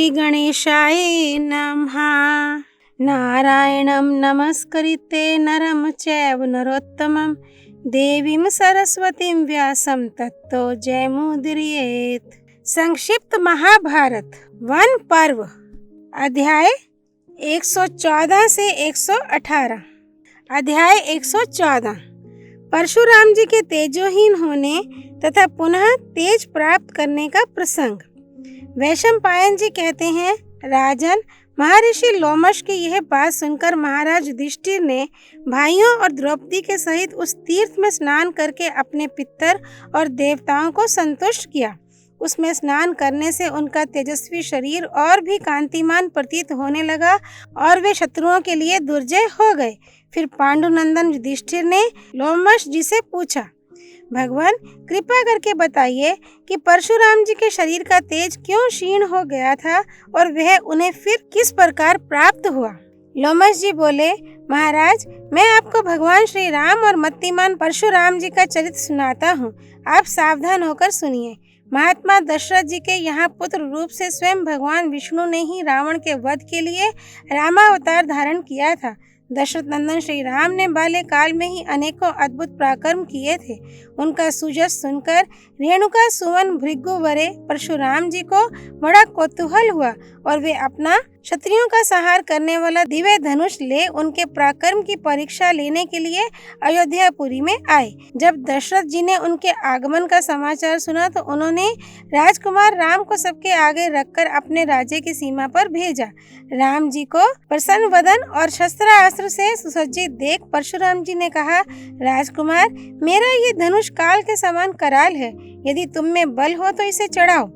श्री गणेशाय नमः। नारायणं नमस्कृत्य नरं चैव नरोत्तमं देवीं सरस्वतीं व्यासं ततो जयमुदीरयेत्। संक्षिप्त महाभारत वन पर्व अध्याय 114 से 118। अध्याय 114 परशुराम जी के तेजोहीन होने तथा पुनः तेज प्राप्त करने का प्रसंग। वैशंपायन जी कहते हैं, राजन, महर्षि लोमश की यह बात सुनकर महाराज युधिष्ठिर ने भाइयों और द्रौपदी के सहित उस तीर्थ में स्नान करके अपने पितर और देवताओं को संतुष्ट किया। उसमें स्नान करने से उनका तेजस्वी शरीर और भी कांतिमान प्रतीत होने लगा और वे शत्रुओं के लिए दुर्जय हो गए। फिर पांडुनंदन युधिष्ठिर ने लोमश जी से पूछा, भगवान, कृपा करके बताइए कि परशुराम जी के शरीर का तेज क्यों क्षीण हो गया था और वह उन्हें फिर किस प्रकार प्राप्त हुआ। लोमश जी बोले, महाराज, मैं आपको भगवान श्री राम और मत्तिमान परशुराम जी का चरित्र सुनाता हूँ। आप सावधान होकर सुनिए। महात्मा दशरथ जी के यहाँ पुत्र रूप से स्वयं भगवान विष्णु ने ही रावण के वध के लिए रामावतार धारण किया था। दशरथ नंदन श्री राम ने बाल्यकाल में ही अनेकों अद्भुत पराक्रम किए थे। उनका सुजस सुनकर रेणुका सुवन भृगुवरे परशुराम जी को बड़ा कौतूहल हुआ और वे अपना क्षत्रियों का संहार करने वाला दिव्य धनुष ले उनके पराक्रम की परीक्षा लेने के लिए अयोध्यापुरी में आए। जब दशरथ जी ने उनके आगमन का समाचार सुना तो उन्होंने राजकुमार राम को सबके आगे रखकर अपने राज्य की सीमा पर भेजा। राम जी को प्रसन्न वदन और शस्त्रास्त्र से सुसज्जित देख परशुराम जी ने कहा, राजकुमार, मेरा ये धनुष काल के समान कराल है। यदि तुम में बल हो तो इसे चढ़ाओ।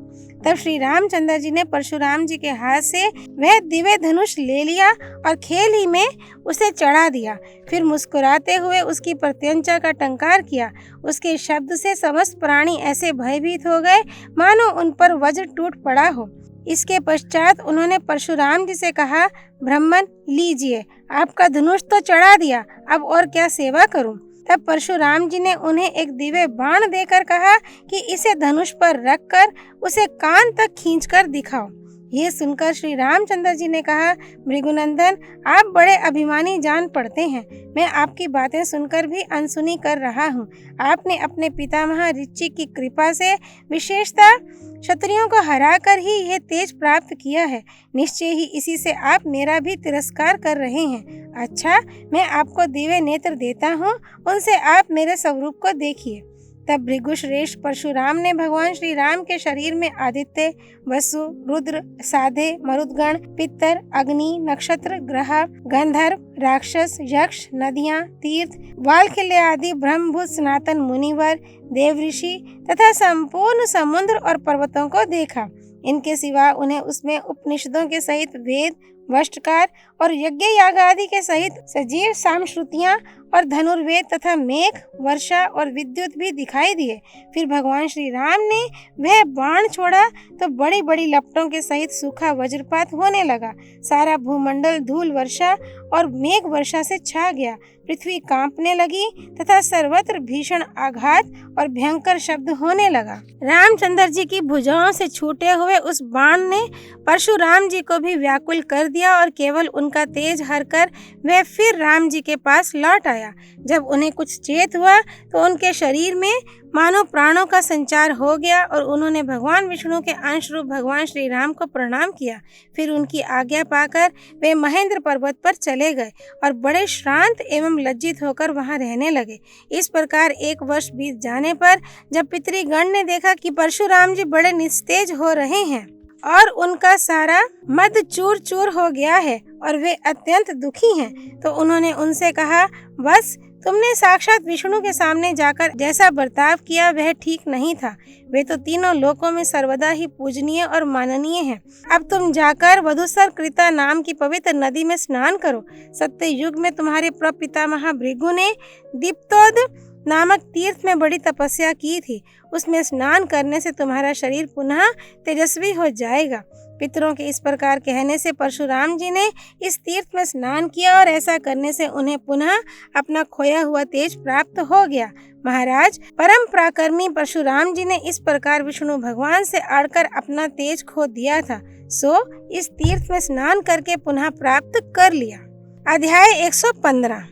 तब श्री रामचंद्र जी ने परशुराम जी के हाथ से वह दिव्य धनुष ले लिया और खेल ही में उसे चढ़ा दिया। फिर मुस्कुराते हुए उसकी प्रत्यंचा का टंकार किया। उसके शब्द से समस्त प्राणी ऐसे भयभीत हो गए मानो उन पर वज्र टूट पड़ा हो। इसके पश्चात उन्होंने परशुराम जी से कहा, ब्राह्मण, लीजिए, आपका धनुष तो चढ़ा दिया, अब और क्या सेवा करूं। तब परशुराम जी ने उन्हें एक दिव्य बाण देकर कहा कि इसे धनुष पर रखकर उसे कान तक खींचकर दिखाओ। ये सुनकर श्री रामचंद्र जी ने कहा, भृगुनंदन, आप बड़े अभिमानी जान पड़ते हैं। मैं आपकी बातें सुनकर भी अनसुनी कर रहा हूँ। आपने अपने पितामह ऋषि की कृपा से विशेषतः क्षत्रियों को हराकर ही यह तेज प्राप्त किया है। निश्चय ही इसी से आप मेरा भी तिरस्कार कर रहे हैं। अच्छा, मैं आपको दिव्य नेत्र देता हूँ, उनसे आप मेरे स्वरूप को देखिए। तब भृगुश्रेष्ठ परशुराम ने भगवान श्री राम के शरीर में आदित्य, वसु, रुद्र, साधे, मरुदगण, पितर, अग्नि, नक्षत्र, ग्रह, गंधर्व, राक्षस, यक्ष, नदियाँ, तीर्थ, वालखिल्य आदि ब्रह्मभूत सनातन मुनिवर, देवऋषि तथा संपूर्ण समुद्र और पर्वतों को देखा। इनके सिवा उन्हें उसमें उपनिषदों के सहित वेद, वष्टकार और यज्ञ याग आदि के सहित सजीव सामश्रुतियाँ और धनुर्वेद तथा मेघ, वर्षा और विद्युत भी दिखाई दिए। फिर भगवान श्री राम ने वह बाण छोड़ा तो बड़ी बड़ी लपटों के सहित सूखा वज्रपात होने लगा। सारा भूमंडल धूल वर्षा और मेघ वर्षा से छा गया। पृथ्वी कांपने लगी तथा सर्वत्र भीषण आघात और भयंकर शब्द होने लगा। रामचंद्र जी की भुजाओं से छूटे हुए उस बाण ने परशुराम जी को भी व्याकुल कर दिया और केवल उनका तेज हरकर वह फिर राम जी के पास लौट आया। जब उन्हें कुछ चेत हुआ तो उनके शरीर में मानो प्राणों का संचार हो गया और उन्होंने भगवान विष्णु के अंश रूप भगवान श्री राम को प्रणाम किया। फिर उनकी आज्ञा पाकर वे महेंद्र पर्वत पर चले गए और बड़े श्रांत एवं लज्जित होकर वहां रहने लगे। इस प्रकार 1 वर्ष बीत जाने पर जब पितृगण ने देखा कि परशुराम जी बड़े निस्तेज हो रहे हैं और उनका सारा मद चूर चूर हो गया है और वे अत्यंत दुखी हैं, तो उन्होंने उनसे कहा, बस, तुमने साक्षात विष्णु के सामने जाकर जैसा बर्ताव किया वह ठीक नहीं था। वे तो तीनों लोकों में सर्वदा ही पूजनीय और माननीय हैं। अब तुम जाकर वधूसर कृता नाम की पवित्र नदी में स्नान करो। सत्य युग में तुम्हारे प्रपितामह भृगु ने दीप्तोद नामक तीर्थ में बड़ी तपस्या की थी। उसमें स्नान करने से तुम्हारा शरीर पुनः तेजस्वी हो जाएगा। पितरों के इस प्रकार कहने से परशुराम जी ने इस तीर्थ में स्नान किया और ऐसा करने से उन्हें पुनः अपना खोया हुआ तेज प्राप्त हो गया। महाराज, परम पराक्रमी परशुराम जी ने इस प्रकार विष्णु भगवान से अड़कर अपना तेज खो दिया था। सो इस तीर्थ में स्नान करके पुनः प्राप्त कर लिया। अध्याय 115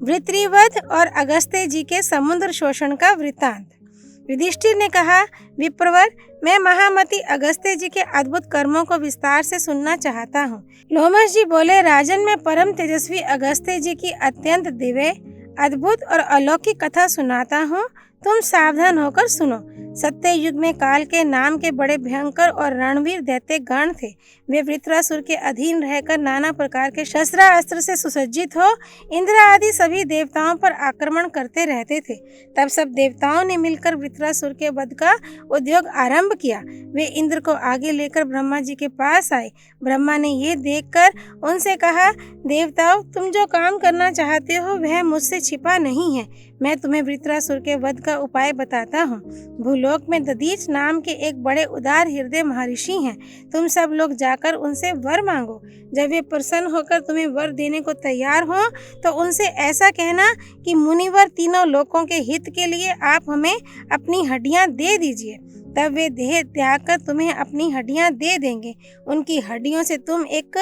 वृत्रिवध और अगस्त्य जी के समुद्र शोषण का वृत्तांत। युधिष्ठिर ने कहा, विप्रवर, मैं महामति अगस्त्य जी के अद्भुत कर्मों को विस्तार से सुनना चाहता हूँ। लोमश जी बोले, राजन, मैं परम तेजस्वी अगस्त्य जी की अत्यंत दिव्य, अद्भुत और अलौकिक कथा सुनाता हूँ, तुम सावधान होकर सुनो। सत्य युग में काल के नाम के बड़े भयंकर और रणवीर दैत्य गण थे। वे वृत्रासुर के अधीन रहकर नाना प्रकार के शस्त्रास्त्र से सुसज्जित हो इंद्र आदि सभी देवताओं पर आक्रमण करते रहते थे। तब सब देवताओं ने मिलकर वृत्रासुर के वध का उद्योग आरंभ किया। वे इंद्र को आगे लेकर ब्रह्मा जी के पास आए। ब्रह्मा ने ये देखकर उनसे कहा, देवताओं, तुम जो काम करना चाहते हो वह मुझसे छिपा नहीं है। मैं तुम्हें वृत्रासुर के वध का उपाय बताता हूँ। भूलोक में दधीच नाम के एक बड़े उदार हृदय महर्षि हैं। तुम सब लोग जाकर उनसे वर मांगो। जब वे प्रसन्न होकर तुम्हें वर देने को तैयार हो तो उनसे ऐसा कहना कि मुनिवर, तीनों लोकों के हित के लिए आप हमें अपनी हड्डियां दे दीजिए। तब वे देह त्याग कर तुम्हें अपनी हड्डियां दे देंगे। उनकी हड्डियों से तुम एक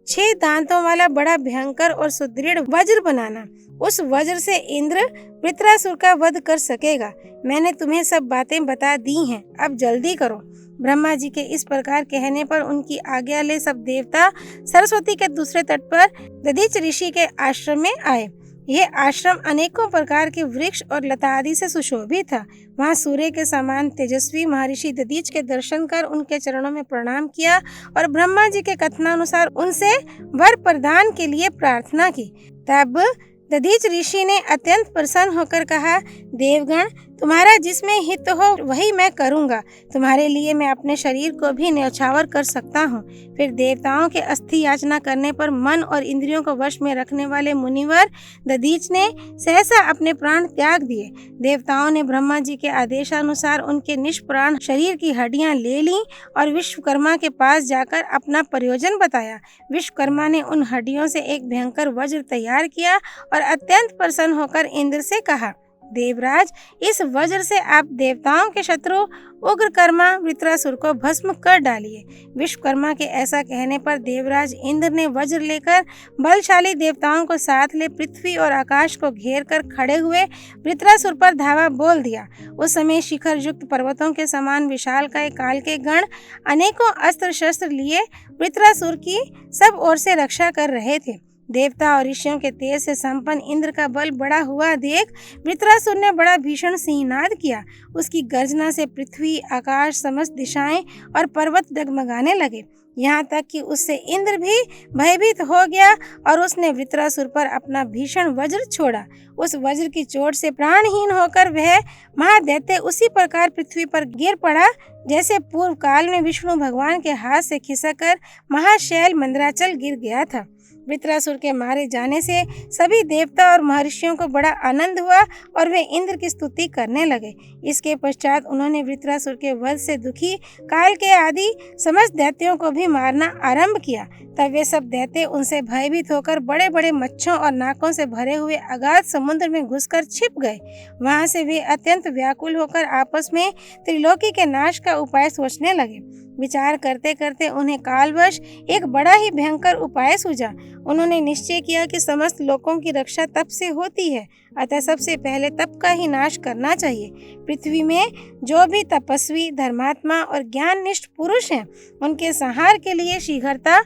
6 दांतों वाला बड़ा भयंकर और सुदृढ़ वज्र बनाना। उस वज्र से इंद्र वृत्रासुर का वध कर सकेगा। मैंने तुम्हें सब बातें बता दी हैं, अब जल्दी करो। ब्रह्मा जी के इस प्रकार कहने पर उनकी आज्ञा ले सब देवता सरस्वती के दूसरे तट पर दधीच ऋषि के आश्रम में आए। यह आश्रम अनेकों प्रकार के वृक्ष और लता आदि से सुशोभित था। वहाँ सूर्य के समान तेजस्वी महर्षि दधीच के दर्शन कर उनके चरणों में प्रणाम किया और ब्रह्मा जी के कथनानुसार उनसे वर प्रदान के लिए प्रार्थना की। तब दधीच ऋषि ने अत्यंत प्रसन्न होकर कहा, देवगण, तुम्हारा जिसमें हित हो वही मैं करूंगा। तुम्हारे लिए मैं अपने शरीर को भी न्यौछावर कर सकता हूँ। फिर देवताओं के अस्थि याचना करने पर मन और इंद्रियों को वश में रखने वाले मुनिवर दधीच ने सहसा अपने प्राण त्याग दिए। देवताओं ने ब्रह्मा जी के आदेशानुसार उनके निष्प्राण शरीर की हड्डियां ले लीं और विश्वकर्मा के पास जाकर अपना प्रयोजन बताया। विश्वकर्मा ने उन हड्डियों से एक भयंकर वज्र तैयार किया और अत्यंत प्रसन्न होकर इंद्र से कहा, देवराज, इस वज्र से आप देवताओं के शत्रु उग्रकर्मा वृत्रासुर को भस्म कर डालिए। विश्वकर्मा के ऐसा कहने पर देवराज इंद्र ने वज्र लेकर बलशाली देवताओं को साथ ले पृथ्वी और आकाश को घेर कर खड़े हुए वृत्रासुर पर धावा बोल दिया। उस समय शिखर युक्त पर्वतों के समान विशालकाय काल के गण अनेकों अस्त्र शस्त्र लिए वृत्रासुर की सब ओर से रक्षा कर रहे थे। देवता और ऋषियों के तेज से संपन्न इंद्र का बल बड़ा हुआ देख वृत्रासुर ने बड़ा भीषण सिंहनाद किया। उसकी गर्जना से पृथ्वी, आकाश, समस्त दिशाएं और पर्वत डगमगाने लगे। यहाँ तक कि उससे इंद्र भी भयभीत हो गया और उसने वृत्रासुर पर अपना भीषण वज्र छोड़ा। उस वज्र की चोट से प्राणहीन होकर वह महादैत्य उसी प्रकार पृथ्वी पर गिर पड़ा जैसे पूर्व काल में विष्णु भगवान के हाथ से खिसककर महाशैल मंदराचल गिर गया था। वृत्रासुर के मारे जाने से सभी देवता और महर्षियों को बड़ा आनंद हुआ और वे इंद्र की स्तुति करने लगे। इसके पश्चात उन्होंने वृत्रासुर के वध से दुखी काल के आदि समस्त दैत्यों को भी मारना आरंभ किया। तब वे सब दैत्य उनसे भयभीत होकर बड़े बड़े मच्छों और नाकों से भरे हुए अगाध समुद्र में घुसकर छिप गए। वहां से वे अत्यंत व्याकुल होकर आपस में त्रिलोकी के नाश का उपाय सोचने लगे। विचार करते करते उन्हें कालवश एक बड़ा ही भयंकर उपाय सूझा। उन्होंने निश्चय किया कि समस्त लोकों की रक्षा तप से होती है, अतः सबसे पहले तप का ही नाश करना चाहिए। पृथ्वी में जो भी तपस्वी, धर्मात्मा और ज्ञाननिष्ठ पुरुष हैं, उनके संहार के लिए शीघ्रता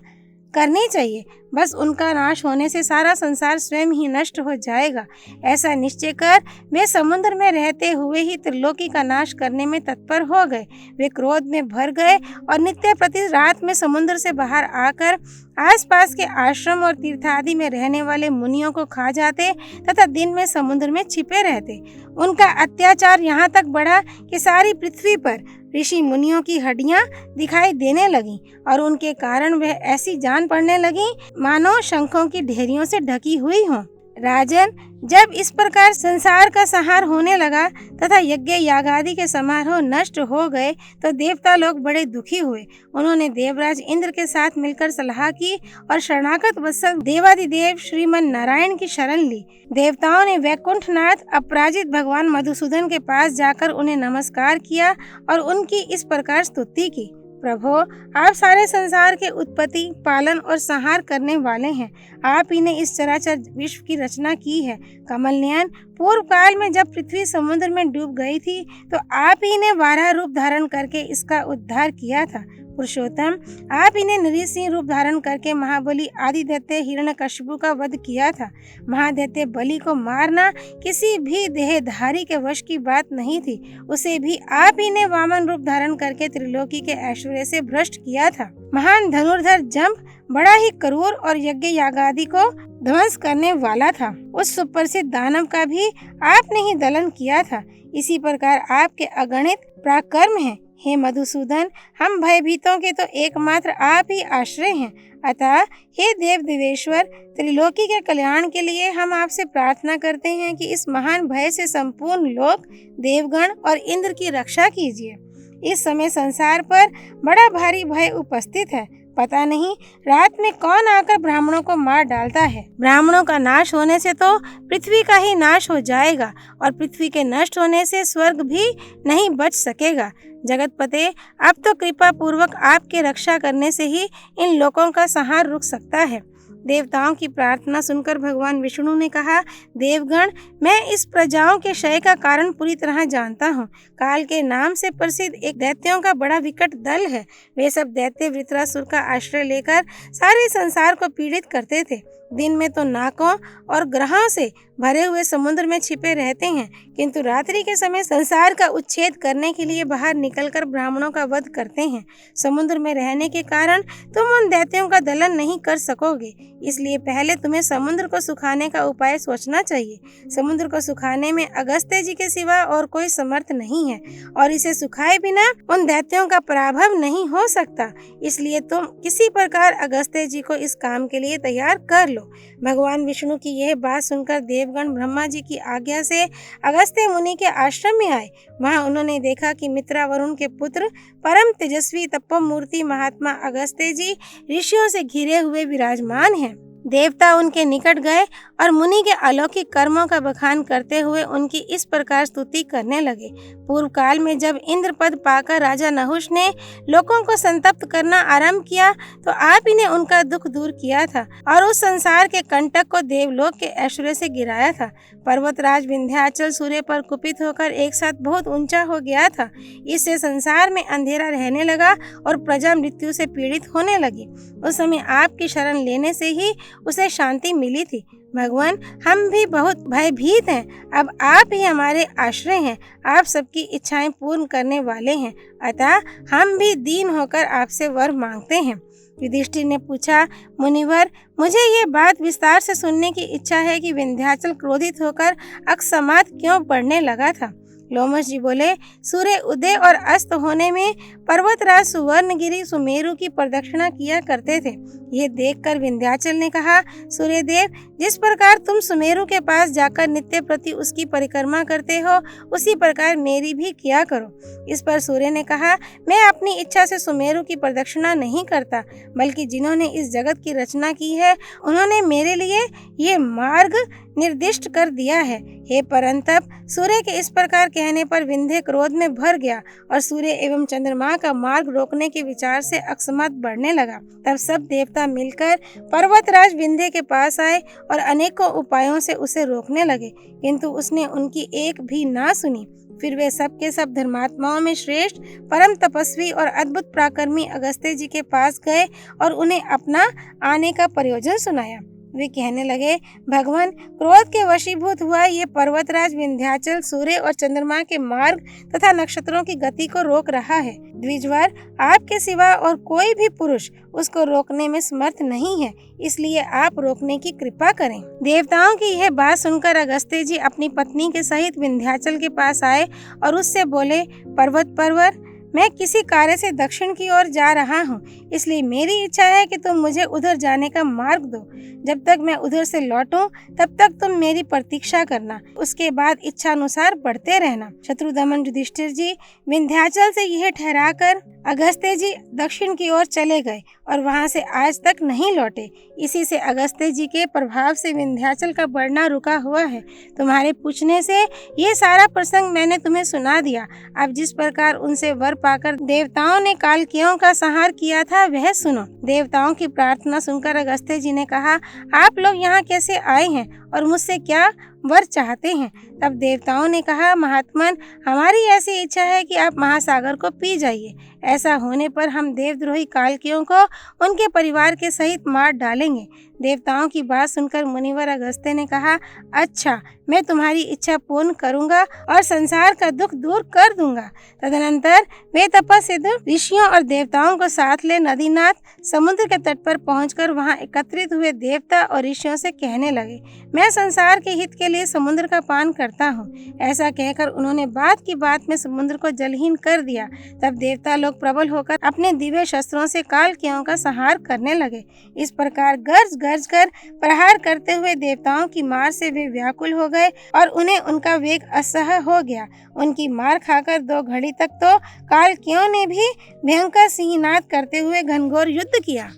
करनी चाहिए। बस उनका नाश होने से सारा संसार स्वयं ही नष्ट हो जाएगा। ऐसा निश्चय कर वे समुद्र में रहते हुए ही त्रिलोकी का नाश करने में तत्पर हो गए। वे क्रोध में भर गए और नित्य प्रति रात में समुद्र से बाहर आकर आसपास के आश्रम और तीर्थ आदि में रहने वाले मुनियों को खा जाते तथा दिन में समुद्र में छिपे रहते। उनका अत्याचार यहाँ तक बढ़ा कि सारी पृथ्वी पर ऋषि मुनियों की हड्डियां दिखाई देने लगीं और उनके कारण वह ऐसी जान पड़ने लगी मानो शंखों की ढेरियों से ढकी हुई हो। राजन, जब इस प्रकार संसार का संहार होने लगा तथा यज्ञ यागादि के समारोह नष्ट हो गए तो देवता लोग बड़े दुखी हुए। उन्होंने देवराज इंद्र के साथ मिलकर सलाह की और शरणागत वत्सल देवादिदेव श्रीमन नारायण की शरण ली। देवताओं ने वैकुंठनाथ अपराजित भगवान मधुसूदन के पास जाकर उन्हें नमस्कार किया और उनकी इस प्रकार स्तुति की। प्रभो, आप सारे संसार के उत्पत्ति, पालन और संहार करने वाले हैं। आप ही ने इस चराचर विश्व की रचना की है। कमल नयन, पूर्व काल में जब पृथ्वी समुद्र में डूब गई थी तो आप ही ने 12 रूप धारण करके इसका उद्धार किया था। पुरुषोत्तम, आप ही ने नृसिंह रूप धारण करके महाबली आदि दैत्य हिरण्यकशिपु का वध किया था। महादैत्य बलि को मारना किसी भी देहधारी के वश की बात नहीं थी। उसे भी आप ही ने वामन रूप धारण करके त्रिलोकी के ऐश्वर्य से भ्रष्ट किया था। महान धनुर्धर जंप बड़ा ही क्रूर और यज्ञ यागादि को ध्वंस करने वाला था। उस सुप्रसिद्ध दानव का भी आपने ही दलन किया था। इसी प्रकार आपके अगणित पराक्रम हैं। हे मधुसूदन, हम भयभीतों के तो एकमात्र आप ही आश्रय हैं। अतः हे देव देवेश्वर, त्रिलोकी के कल्याण के लिए हम आपसे प्रार्थना करते हैं कि इस महान भय से संपूर्ण लोक, देवगण और इंद्र की रक्षा कीजिए। इस समय संसार पर बड़ा भारी भय उपस्थित है। पता नहीं रात में कौन आकर ब्राह्मणों को मार डालता है। ब्राह्मणों का नाश होने से तो पृथ्वी का ही नाश हो जाएगा और पृथ्वी के नष्ट होने से स्वर्ग भी नहीं बच सकेगा। जगतपते, अब तो कृपा पूर्वक आपके रक्षा करने से ही इन लोगों का संहार रुक सकता है। देवताओं की प्रार्थना सुनकर भगवान विष्णु ने कहा, देवगण, मैं इस प्रजाओं के क्षय का कारण पूरी तरह जानता हूँ। काल के नाम से प्रसिद्ध एक दैत्यों का बड़ा विकट दल है। वे सब दैत्य वृत्रासुर का आश्रय लेकर सारे संसार को पीड़ित करते थे। दिन में तो नाकों और ग्रहों से भरे हुए समुद्र में छिपे रहते हैं, किंतु रात्रि के समय संसार का उच्छेद करने के लिए बाहर निकलकर ब्राह्मणों का वध करते हैं। समुद्र में रहने के कारण तुम उन दैत्यों का दलन नहीं कर सकोगे, इसलिए पहले तुम्हें समुद्र को सुखाने का उपाय सोचना चाहिए। समुद्र को सुखाने में अगस्त्य जी के सिवा और कोई समर्थ नहीं है और इसे सुखाए बिना उन दैत्यों का पराभव नहीं हो सकता। इसलिए तुम किसी प्रकार अगस्त्य जी को इस काम के लिए तैयार कर लो। भगवान विष्णु की यह बात सुनकर देवगण ब्रह्मा जी की आज्ञा से अगस्त्य मुनि के आश्रम में आए। वहां उन्होंने देखा कि मित्रा वरुण के पुत्र परम तेजस्वी तपोमूर्ति महात्मा अगस्त्य जी ऋषियों से घिरे हुए विराजमान हैं। देवता उनके निकट गए और मुनि के अलौकिक कर्मों का बखान करते हुए उनकी इस प्रकार स्तुति करने लगे। पूर्व काल में जब इंद्र पद पाकर राजा नहुष ने लोगों को संतप्त करना आरंभ किया तो आप ही ने उनका दुख दूर किया था और उस संसार के कंटक को देवलोक के ऐश्वर्य से गिराया था। पर्वतराज विंध्याचल सूर्य पर कुपित होकर एक साथ बहुत ऊंचा हो गया था। इससे संसार में अंधेरा रहने लगा और प्रजा मृत्यु से पीड़ित होने लगी। उस समय आपकी शरण लेने से ही उसे शांति मिली थी। भगवान, हम भी बहुत भयभीत हैं। अब आप ही हमारे आश्रय हैं। आप सबकी इच्छाएं पूर्ण करने वाले हैं, अतः हम भी दीन होकर आपसे वर मांगते हैं। युधिष्ठिर ने पूछा, मुनिवर, मुझे ये बात विस्तार से सुनने की इच्छा है कि विंध्याचल क्रोधित होकर अकस्मात क्यों बढ़ने लगा था। लोमश जी बोले, सूर्य उदय और अस्त होने में पर्वतराज सुवर्णगिरी सुमेरु की प्रदक्षिणा किया करते थे। यह देखकर विंध्याचल ने कहा, सूर्यदेव, जिस प्रकार तुम सुमेरु के पास जाकर नित्य प्रति उसकी परिक्रमा करते हो, उसी प्रकार मेरी भी किया करो। इस पर सूर्य ने कहा, मैं अपनी इच्छा से सुमेरु की प्रदक्षिणा नहीं करता, बल्कि जिन्होंने इस जगत की रचना की है उन्होंने मेरे लिए ये मार्ग निर्दिष्ट कर दिया है। हे परंतप, सूर्य के इस प्रकार कहने पर विंध्य क्रोध में भर गया और सूर्य एवं चंद्रमा का मार्ग रोकने के विचार से अकस्मात बढ़ने लगा। तब सब देवता मिलकर पर्वतराज विंध्य के पास आए और अनेकों उपायों से उसे रोकने लगे, किंतु उसने उनकी एक भी ना सुनी। फिर वे सब के सब धर्मात्माओं में श्रेष्ठ परम तपस्वी और अद्भुत पराक्रमी अगस्त्य जी के पास गए और उन्हें अपना आने का प्रयोजन सुनाया। वे कहने लगे, भगवान, क्रोध के वशीभूत हुआ ये पर्वतराज विंध्याचल सूर्य और चंद्रमा के मार्ग तथा नक्षत्रों की गति को रोक रहा है। द्विजवर, आपके सिवा और कोई भी पुरुष उसको रोकने में समर्थ नहीं है, इसलिए आप रोकने की कृपा करें। देवताओं की यह बात सुनकर अगस्त्य जी अपनी पत्नी के सहित विंध्याचल के पास आए और उससे बोले, पर्वत, मैं किसी कार्य से दक्षिण की ओर जा रहा हूँ, इसलिए मेरी इच्छा है कि तुम मुझे उधर जाने का मार्ग दो। जब तक मैं उधर से लौटूं तब तक तुम मेरी प्रतीक्षा करना, उसके बाद इच्छा अनुसार बढ़ते रहना। शत्रुदमन युधिष्ठिर जी विंध्याचल से यह ठहराकर अगस्त्य जी दक्षिण की ओर चले गए और वहां से आज तक नहीं लौटे। इसी से अगस्त्य जी के प्रभाव से विंध्याचल का बढ़ना रुका हुआ है। तुम्हारे पूछने से ये सारा प्रसंग मैंने तुम्हें सुना दिया। अब जिस प्रकार उनसे वर पाकर देवताओं ने कालकेयों का संहार किया था वह सुनो। देवताओं की प्रार्थना सुनकर अगस्त्य जी ने कहा, आप लोग यहाँ कैसे आए हैं और मुझसे क्या वर चाहते हैं? तब देवताओं ने कहा, महात्मन, हमारी ऐसी इच्छा है कि आप महासागर को पी जाइए। ऐसा होने पर हम देवद्रोही कालकेयों को उनके परिवार के सहित मार डालेंगे। देवताओं की बात सुनकर मुनिवर अगस्त्य ने कहा, अच्छा, मैं तुम्हारी इच्छा पूर्ण करूंगा और संसार का दुख दूर कर दूंगा। तदनंतर वे तपस्विदु ऋषियों और देवताओं को साथ ले नदीनाथ समुद्र के तट पर पहुंचकर वहां एकत्रित हुए देवता और ऋषियों से कहने लगे, मैं संसार के हित के लिए समुद्र का पान करता हूँ। ऐसा कहकर उन्होंने बात की बात में समुद्र को जलहीन कर दिया। तब देवता लोग प्रबल होकर अपने दिव्य शस्त्रों से कालकेयों का संहार करने लगे। इस प्रकार गर्ज गर्ज कर प्रहार करते हुए देवताओं की मार से वे व्याकुल हो गए और उन्हें उनका वेग असह्य हो गया। उनकी मार खाकर 2 घड़ी तक तो कालकेयों ने भी भयंकर सिंहनाद करते हुए घनघोर युद्ध किया,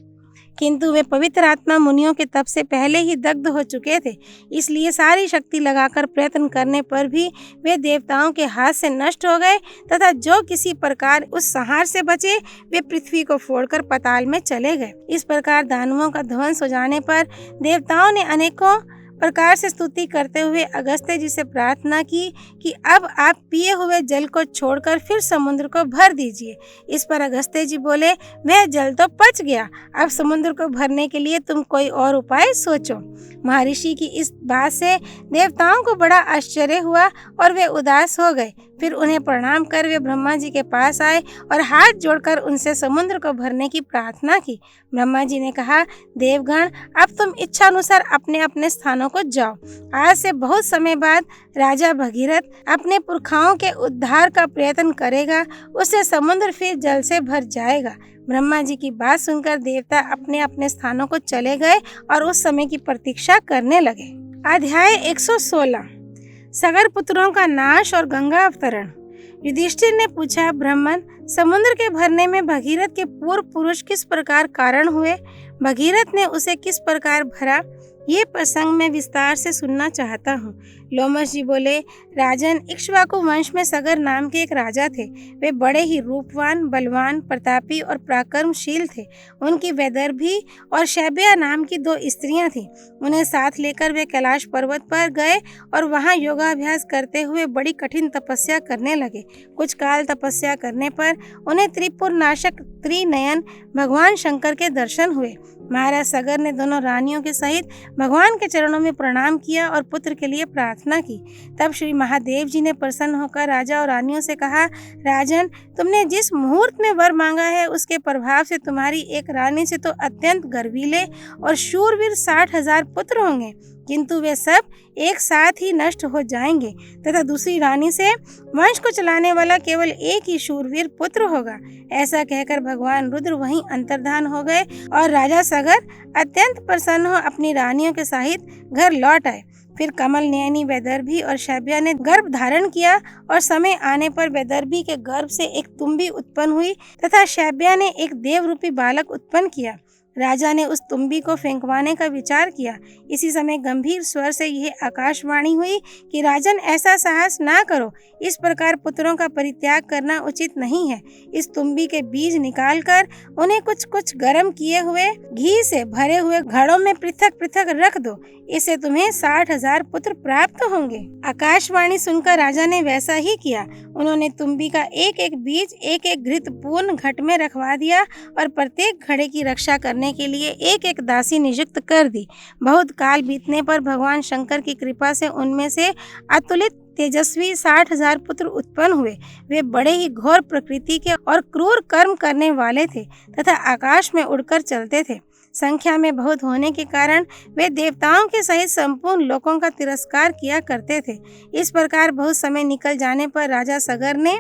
किंतु वे पवित्र आत्मा मुनियों के तप से पहले ही दग्ध हो चुके थे। इसलिए सारी शक्ति लगाकर प्रयत्न करने पर भी वे देवताओं के हाथ से नष्ट हो गए तथा जो किसी प्रकार उस संहार से बचे वे पृथ्वी को फोड़कर पाताल में चले गए। इस प्रकार दानवों का ध्वंस हो जाने पर देवताओं ने अनेकों प्रकार से स्तुति करते हुए अगस्त्य जी से प्रार्थना की कि अब आप पिए हुए जल को छोड़कर फिर समुद्र को भर दीजिए। इस पर अगस्त्य जी बोले, वह जल तो पच गया, अब समुद्र को भरने के लिए तुम कोई और उपाय सोचो। महर्षि की इस बात से देवताओं को बड़ा आश्चर्य हुआ और वे उदास हो गए। फिर उन्हें प्रणाम कर वे ब्रह्मा जी के पास आए और हाथ जोड़कर उनसे समुद्र को भरने की प्रार्थना की। ब्रह्मा जी ने कहा, देवगण, अब तुम इच्छानुसार अपने अपने स्थानों को जाओ। आज से बहुत समय बाद राजा भगीरथ अपने पुरखाओं के उद्धार का प्रयत्न करेगा, उससे समुद्र फिर जल से भर जाएगा। ब्रह्मा जी की बात सुनकर देवता अपने अपने स्थानों को चले गए और उस समय की प्रतीक्षा करने लगे। अध्याय 116 सगर पुत्रों का नाश और गंगा अवतरण। युधिष्ठिर ने पूछा, ब्राह्मण, समुद्र के भरने में भगीरथ के पूर्व पुरुष किस प्रकार कारण हुए? भगीरथ ने उसे किस प्रकार भरा? ये प्रसंग मैं विस्तार से सुनना चाहता हूँ। लोमश जी बोले, राजन, इक्ष्वाकु वंश में सगर नाम के एक राजा थे। वे बड़े ही रूपवान, बलवान, प्रतापी और पराक्रमशील थे। उनकी वैदर्भी और शैब्या नाम की 2 स्त्रियां थीं। उन्हें साथ लेकर वे कैलाश पर्वत पर गए और वहां योगाभ्यास करते हुए बड़ी कठिन तपस्या करने लगे। कुछ काल तपस्या करने पर उन्हें त्रिपुर नाशक त्रिनयन भगवान शंकर के दर्शन हुए। महाराज सगर ने दोनों रानियों के सहित भगवान के चरणों में प्रणाम किया और पुत्र के लिए प्रार्थना की। तब श्री महादेव जी ने प्रसन्न होकर राजा और रानियों से कहा, राजन, तुमने जिस मुहूर्त में वर मांगा है उसके प्रभाव से तुम्हारी एक रानी से तो अत्यंत गर्वीले और शूरवीर 60,000 पुत्र होंगे, किंतु वे सब एक साथ ही नष्ट हो जाएंगे तथा दूसरी रानी से वंश को चलाने वाला केवल एक ही शूरवीर पुत्र होगा। ऐसा कहकर भगवान रुद्र वहीं अंतर्धान हो गए और राजा सगर अत्यंत प्रसन्न हो अपनी रानियों के सहित घर लौट आए। फिर कमल नयनी वैदर्भी और शैब्या ने गर्भ धारण किया और समय आने पर वैदर्भी के गर्भ से एक तुम्बी उत्पन्न हुई तथा शैब्या ने एक देव रूपी बालक उत्पन्न किया। राजा ने उस तुम्बी को फेंकवाने का विचार किया। इसी समय गंभीर स्वर से यह आकाशवाणी हुई कि राजन, ऐसा साहस ना करो, इस प्रकार पुत्रों का परित्याग करना उचित नहीं है। इस तुम्बी के बीज निकालकर उन्हें कुछ कुछ गर्म किए हुए घी से भरे हुए घड़ों में पृथक पृथक रख दो, इससे तुम्हें 60,000 पुत्र प्राप्त होंगे। आकाशवाणी सुनकर राजा ने वैसा ही किया। उन्होंने तुम्बी का एक एक बीज एक एक घृत पूर्ण घट में रखवा दिया और प्रत्येक घड़े की रक्षा करने के लिए एक एक दासी नियुक्त कर दी। बहुत काल बीतने पर भगवान शंकर की कृपा से उनमें से अतुलित तेजस्वी 60,000 पुत्र उत्पन्न हुए। वे बड़े ही घोर प्रकृति के और क्रूर कर्म करने वाले थे तथा आकाश में उड़कर चलते थे। संख्या में बहुत होने के कारण वे देवताओं के सहित संपूर्ण लोकों का तिरस्कार किया करते थे। इस प्रकार बहुत समय निकल जाने पर राजा सगर ने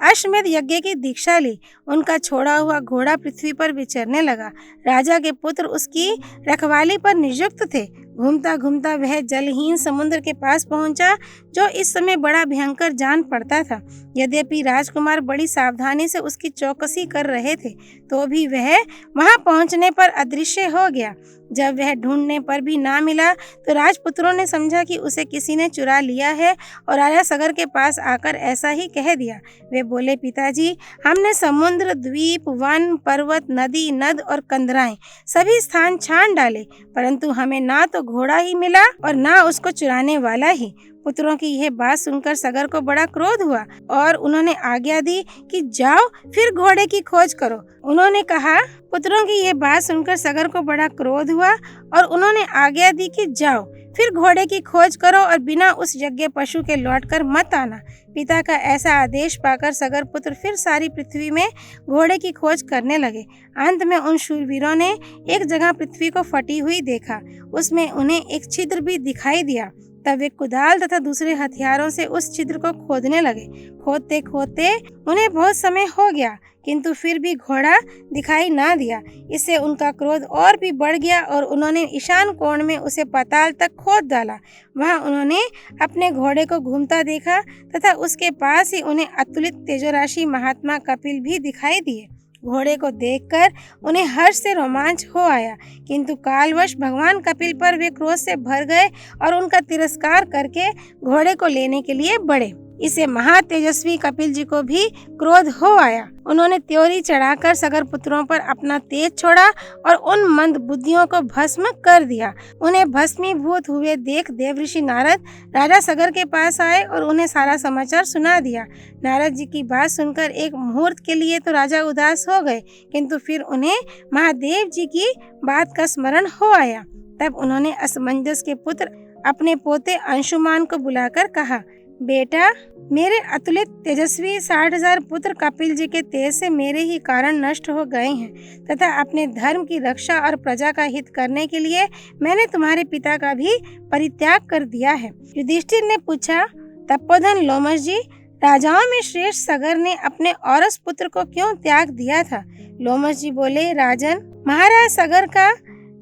अश्वमेध यज्ञ की दीक्षा ली। उनका छोड़ा हुआ घोड़ा पृथ्वी पर विचरने लगा। राजा के पुत्र उसकी रखवाली पर नियुक्त थे। घूमता घूमता वह जलहीन समुद्र के पास पहुंचा, जो इस समय बड़ा भयंकर जान पड़ता था। यद्यपि राजकुमार बड़ी सावधानी से उसकी चौकसी कर रहे थे, तो भी वह वहां पहुंचने पर अदृश्य हो गया। जब वह ढूंढने पर भी ना मिला तो राजपुत्रों ने समझा कि उसे किसी ने चुरा लिया है और राजा सगर के पास आकर ऐसा ही कह दिया। वे बोले, पिताजी, हमने समुद्र, द्वीप, वन, पर्वत, नदी, नद और कंदराएं सभी स्थान छान डाले, परंतु हमें ना तो घोड़ा ही मिला और ना उसको चुराने वाला ही। पुत्रों की यह बात सुनकर सगर को बड़ा क्रोध हुआ और उन्होंने आज्ञा दी कि जाओ फिर घोड़े की खोज करो। उन्होंने कहा पुत्रों की यह बात सुनकर सगर को बड़ा क्रोध हुआ और उन्होंने आज्ञा दी कि जाओ फिर घोड़े की खोज करो और बिना उस यज्ञ पशु के लौटकर मत आना। पिता का ऐसा आदेश पाकर सगर पुत्र फिर सारी पृथ्वी में घोड़े की खोज करने लगे। अंत में उन शूरवीरों ने एक जगह पृथ्वी को फटी हुई देखा, उसमें उन्हें एक छिद्र भी दिखाई दिया। तब वे कुदाल तथा दूसरे हथियारों से उस छिद्र को खोदने लगे। खोदते खोदते उन्हें बहुत समय हो गया, किंतु फिर भी घोड़ा दिखाई ना दिया। इससे उनका क्रोध और भी बढ़ गया और उन्होंने ईशान कोण में उसे पाताल तक खोद डाला। वहां उन्होंने अपने घोड़े को घूमता देखा तथा उसके पास ही उन्हें अतुलित तेजोराशि महात्मा कपिल भी दिखाई दिए। घोड़े को देखकर उन्हें हर्ष से रोमांच हो आया, किंतु कालवश भगवान कपिल पर वे क्रोध से भर गए और उनका तिरस्कार करके घोड़े को लेने के लिए बढ़े। इसे महातेजस्वी कपिल जी को भी क्रोध हो आया। उन्होंने त्योरी चढ़ाकर सगर पुत्रों पर अपना तेज छोड़ा और उन मंद बुद्धियों को भस्म कर दिया। उन्हें भस्मीभूत हुए देख देवऋषि नारद राजा सगर के पास आए और उन्हें सारा समाचार सुना दिया। नारद जी की बात सुनकर एक मुहूर्त के लिए तो राजा उदास हो गए, किंतु फिर उन्हें महादेव जी की बात का स्मरण हो आया। तब उन्होंने असमंजस के पुत्र अपने पोते अंशुमान को बुलाकर कहा, बेटा, मेरे अतुलित तेजस्वी 60,000 पुत्र कपिल जी के तेज से मेरे ही कारण नष्ट हो गए हैं तथा अपने धर्म की रक्षा और प्रजा का हित करने के लिए मैंने तुम्हारे पिता का भी परित्याग कर दिया है। युधिष्ठिर ने पूछा, तपोधन लोमश जी, राजाओं में श्रेष्ठ सगर ने अपने औरस पुत्र को क्यों त्याग दिया था? लोमश जी बोले, राजन, महाराज सगर का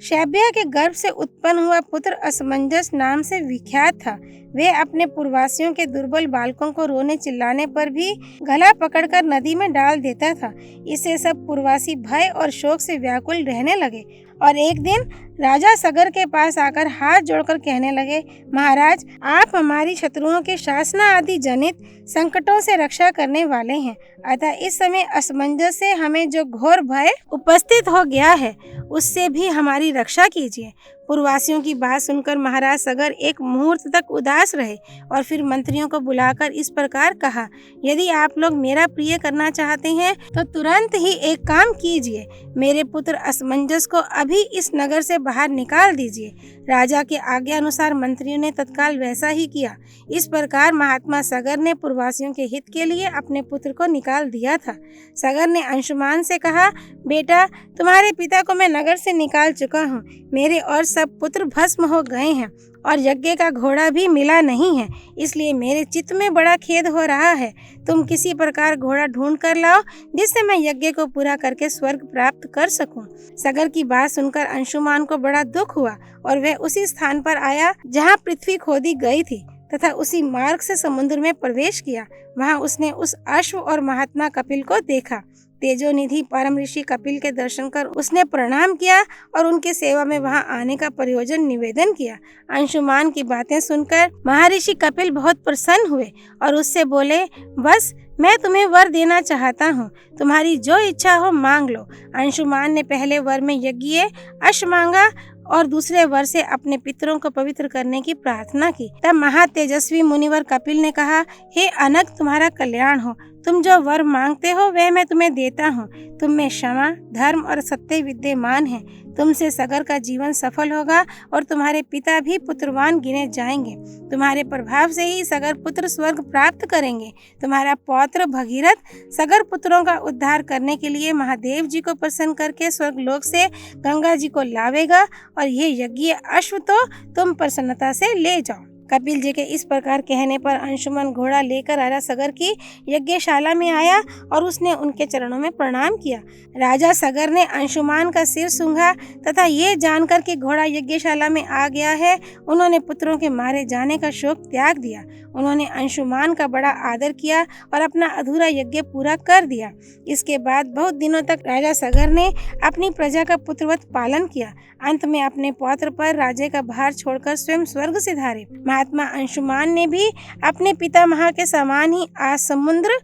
शैब्या के गर्भ से उत्पन्न हुआ पुत्र असमंजस नाम से विख्यात था। वे अपने पूर्ववासियों के दुर्बल बालकों को रोने चिल्लाने पर भी गला पकड़कर नदी में डाल देता था। इससे सब पूर्ववासी भय और शोक से व्याकुल रहने लगे और एक दिन राजा सगर के पास आकर हाथ जोड़कर कहने लगे, महाराज, आप हमारी शत्रुओं के शासना आदि जनित संकटों से रक्षा करने वाले हैं, अतः इस समय असमंजस से हमें जो घोर भय उपस्थित हो गया है उससे भी हमारी रक्षा कीजिए। पूर्ववासियों की बात सुनकर महाराज सगर एक मुहूर्त तक उदास रहे और फिर मंत्रियों को बुलाकर इस प्रकार कहा, यदि आप लोग मेरा प्रिय करना चाहते हैं तो तुरंत ही एक काम कीजिए, मेरे पुत्र असमंजस को अभी इस नगर से बाहर निकाल दीजिए। राजा के आज्ञा अनुसार मंत्रियों ने तत्काल वैसा ही किया। इस प्रकार महात्मा सगर ने पूर्ववासियों के हित के लिए अपने पुत्र को निकाल दिया था। सगर ने अंशुमान से कहा, बेटा, तुम्हारे पिता को मैं नगर से निकाल चुका हूँ। मेरे और सब पुत्र भस्म हो गए हैं और यज्ञ का घोड़ा भी मिला नहीं है, इसलिए मेरे चित्त में बड़ा खेद हो रहा है। तुम किसी प्रकार घोड़ा ढूंढ कर लाओ जिससे मैं यज्ञ को पूरा करके स्वर्ग प्राप्त कर सकूं। सगर की बात सुनकर अंशुमान को बड़ा दुख हुआ और वह उसी स्थान पर आया जहां पृथ्वी खोदी गई थी तथा उसी मार्ग से समुद्र में प्रवेश किया। वहां उसने उस अश्व और महात्मा कपिल को देखा। तेजोनिधि परम ऋषि कपिल के दर्शन कर उसने प्रणाम किया और उनकी सेवा में वहां आने का प्रयोजन निवेदन किया। अंशुमान की बातें सुनकर महर्षि कपिल बहुत प्रसन्न हुए और उससे बोले, बस मैं तुम्हें वर देना चाहता हूँ, तुम्हारी जो इच्छा हो मांग लो। अंशुमान ने पहले वर में यज्ञ अश्व मांगा और दूसरे वर से अपने पितरों को पवित्र करने की प्रार्थना की। तब महातेजस्वी मुनिवर कपिल ने कहा, हे अनग, तुम्हारा कल्याण हो। तुम जो वर मांगते हो वह मैं तुम्हें देता हूँ। तुम में क्षमा, धर्म और सत्य विद्यमान है। तुमसे सगर का जीवन सफल होगा और तुम्हारे पिता भी पुत्रवान गिने जाएंगे। तुम्हारे प्रभाव से ही सगर पुत्र स्वर्ग प्राप्त करेंगे। तुम्हारा पौत्र भगीरथ सगर पुत्रों का उद्धार करने के लिए महादेव जी को प्रसन्न करके स्वर्ग लोक से गंगा जी को लावेगा और ये यज्ञ अश्व तो तुम प्रसन्नता से ले जाओ। कपिल जी के इस प्रकार कहने पर अंशुमन घोड़ा लेकर राजा सगर की यज्ञशाला में आया और उसने उनके चरणों में प्रणाम किया। राजा सगर ने अंशुमान का सिर सूंघा तथा ये जानकर कि घोड़ा यज्ञशाला में आ गया है, उन्होंने पुत्रों के मारे जाने का शोक त्याग दिया। उन्होंने अंशुमान का बड़ा आदर किया और अपना अधूरा यज्ञ पूरा कर दिया। इसके बाद बहुत दिनों तक राजा सगर ने अपनी प्रजा का पुत्रवत पालन किया। अंत में अपने पौत्र पर राज्य का भार छोड़कर स्वयं स्वर्ग से धारे। महात्मा अंशुमान ने भी अपने पितामह के समान ही समुद्र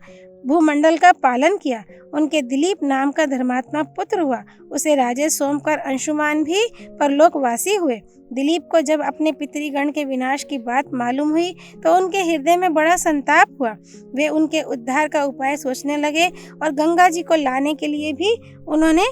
भूमंडल का पालन किया। उनके दिलीप नाम का धर्मात्मा पुत्र हुआ। उसे राजे सोमकर अंशुमान भी परलोकवासी हुए। दिलीप को जब अपने पितृगण के विनाश की बात मालूम हुई तो उनके हृदय में बड़ा संताप हुआ। वे उनके उद्धार का उपाय सोचने लगे और गंगा जी को लाने के लिए भी उन्होंने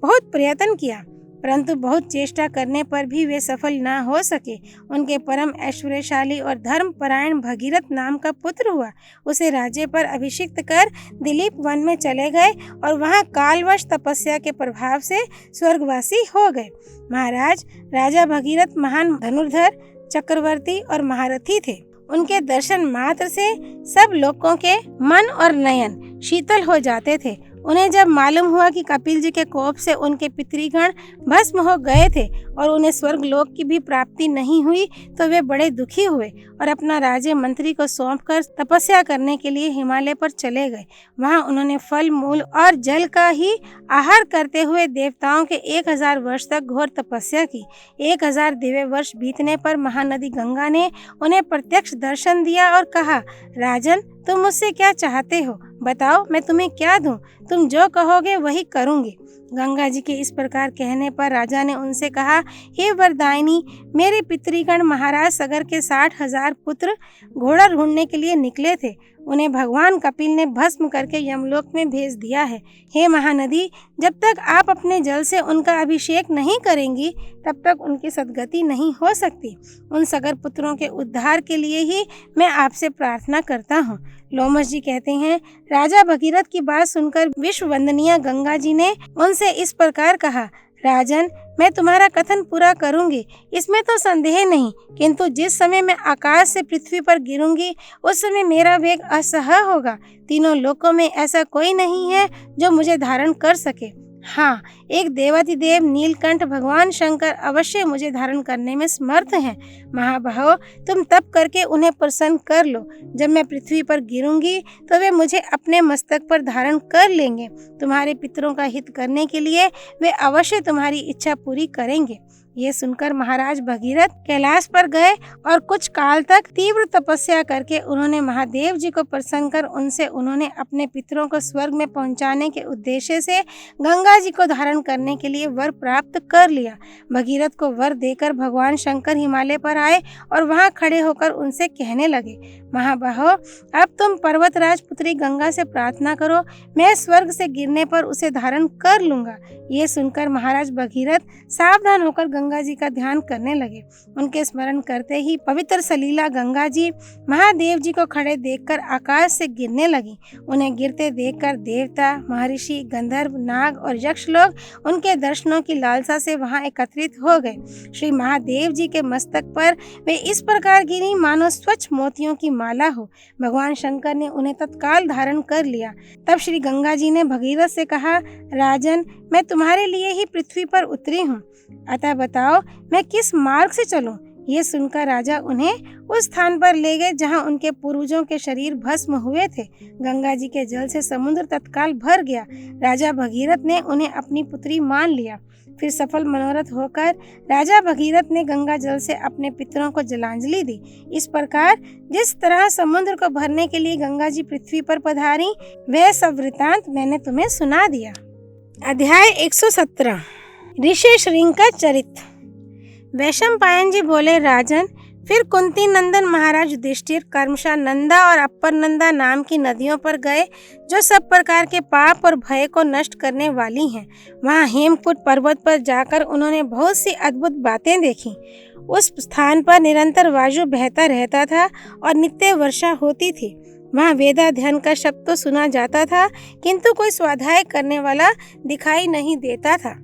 बहुत प्रयत्न किया, परंतु बहुत चेष्टा करने पर भी वे सफल ना हो सके। उनके परम ऐश्वर्यशाली और धर्मपरायण भगीरथ नाम का पुत्र हुआ। उसे राज्य पर अभिषिक्त कर दिलीप वन में चले गए और वहां कालवश तपस्या के प्रभाव से स्वर्गवासी हो गए। महाराज, राजा भगीरथ महान धनुर्धर, चक्रवर्ती और महारथी थे। उनके दर्शन मात्र से सब लोगों के मन और नयन शीतल हो जाते थे। उन्हें जब मालूम हुआ कि कपिल जी के कोप से उनके पितृगण भस्म हो गए थे और उन्हें स्वर्ग लोक की भी प्राप्ति नहीं हुई तो वे बड़े दुखी हुए और अपना राज्य मंत्री को सौंपकर तपस्या करने के लिए हिमालय पर चले गए। वहां उन्होंने फल मूल और जल का ही आहार करते हुए देवताओं के 1000 वर्ष तक घोर तपस्या की। 1000 दिव्य वर्ष बीतने पर महानदी गंगा ने उन्हें प्रत्यक्ष दर्शन दिया और कहा, राजन, तुम मुझसे क्या चाहते हो? बताओ, मैं तुम्हें क्या दूं? तुम जो कहोगे वही करूंगी। गंगा जी के इस प्रकार कहने पर राजा ने उनसे कहा, हे वरदायिनी, मेरे पितृगण महाराज सगर के 60,000 पुत्र घोड़ा ढूंढने के लिए निकले थे। उन्हें भगवान कपिल ने भस्म करके यमलोक में भेज दिया है। हे महानदी, जब तक आप अपने जल से उनका अभिषेक नहीं करेंगी तब तक उनकी सद्गति नहीं हो सकती। उन सगर पुत्रों के उद्धार के लिए ही मैं आपसे प्रार्थना करता हूँ। लोमश जी कहते हैं, राजा भगीरथ की बात सुनकर विश्व वंदनीय गंगा जी ने उनसे इस प्रकार कहा, राजन, मैं तुम्हारा कथन पूरा करूंगी, इसमें तो संदेह नहीं, किंतु जिस समय मैं आकाश से पृथ्वी पर गिरूंगी उस समय मेरा वेग असह्य होगा। तीनों लोकों में ऐसा कोई नहीं है जो मुझे धारण कर सके। हाँ, एक देवाधिदेव नीलकंठ भगवान शंकर अवश्य मुझे धारण करने में समर्थ हैं। महाबाहो, तुम तप करके उन्हें प्रसन्न कर लो। जब मैं पृथ्वी पर गिरूंगी तो वे मुझे अपने मस्तक पर धारण कर लेंगे। तुम्हारे पितरों का हित करने के लिए वे अवश्य तुम्हारी इच्छा पूरी करेंगे। ये सुनकर महाराज भगीरथ कैलाश पर गए और कुछ काल तक तीव्र तपस्या करके उन्होंने महादेव जी को प्रसन्न कर उनसे उन्होंने अपने पितरों को स्वर्ग में पहुंचाने के उद्देश्य से गंगा जी को धारण करने के लिए वर प्राप्त कर लिया। भगीरथ को वर देकर भगवान शंकर हिमालय पर आए और वहां खड़े होकर उनसे कहने लगे, महाबाहो, अब तुम पर्वतराज पुत्री गंगा से प्रार्थना करो, मैं स्वर्ग से गिरने पर उसे धारण कर लूंगा। ये सुनकर महाराज भगीरथ सावधान होकर गंगा जी का ध्यान करने लगे। उनके स्मरण करते ही पवित्र सलीला गंगा जी महादेव जी को खड़े देखकर आकाश से गिरने लगी। उन्हें गिरते देखकर देवता, महर्षि, गंधर्व, नाग और यक्ष लोग उनके दर्शनों की लालसा से वहां एकत्रित हो गए। श्री महादेव जी के मस्तक पर वे इस प्रकार गिरी मानो स्वच्छ मोतियों की माला हो। भगवान शंकर ने उन्हें तत्काल धारण कर लिया। तब श्री गंगा जी ने भगीरथ से कहा, राजन, मैं तुम्हारे लिए ही पृथ्वी पर उतरी हूँ, अतः बताओ मैं किस मार्ग से चलूं? ये सुनकर राजा उन्हें उस स्थान पर ले गए जहां उनके पूर्वजों के शरीर भस्म हुए थे। गंगा जी के जल से समुद्र तत्काल भर गया। राजा भगीरथ ने उन्हें अपनी पुत्री मान लिया। फिर सफल मनोरथ होकर राजा भगीरथ ने गंगा जल से अपने पितरों को जलांजलि दी। इस प्रकार जिस तरह समुद्र को भरने के लिए गंगा जी पृथ्वी पर पधारी, वह सब वृतांत मैंने तुम्हें सुना दिया। अध्याय 117 ऋषि श्रृंग का चरित्र। वैशंपायन जी बोले, राजन, फिर कुंती नंदन महाराज युधिष्ठिर कर्मशा नंदा और अपर नंदा नाम की नदियों पर गए जो सब प्रकार के पाप और भय को नष्ट करने वाली हैं। वहां हेमकूट पर्वत पर जाकर उन्होंने बहुत सी अद्भुत बातें देखी। उस स्थान पर निरंतर वायु बहता रहता था और नित्य वर्षा होती थी। वहाँ वेदाध्ययन का शब्द तो सुना जाता था, किंतु कोई स्वाध्याय करने वाला दिखाई नहीं देता था।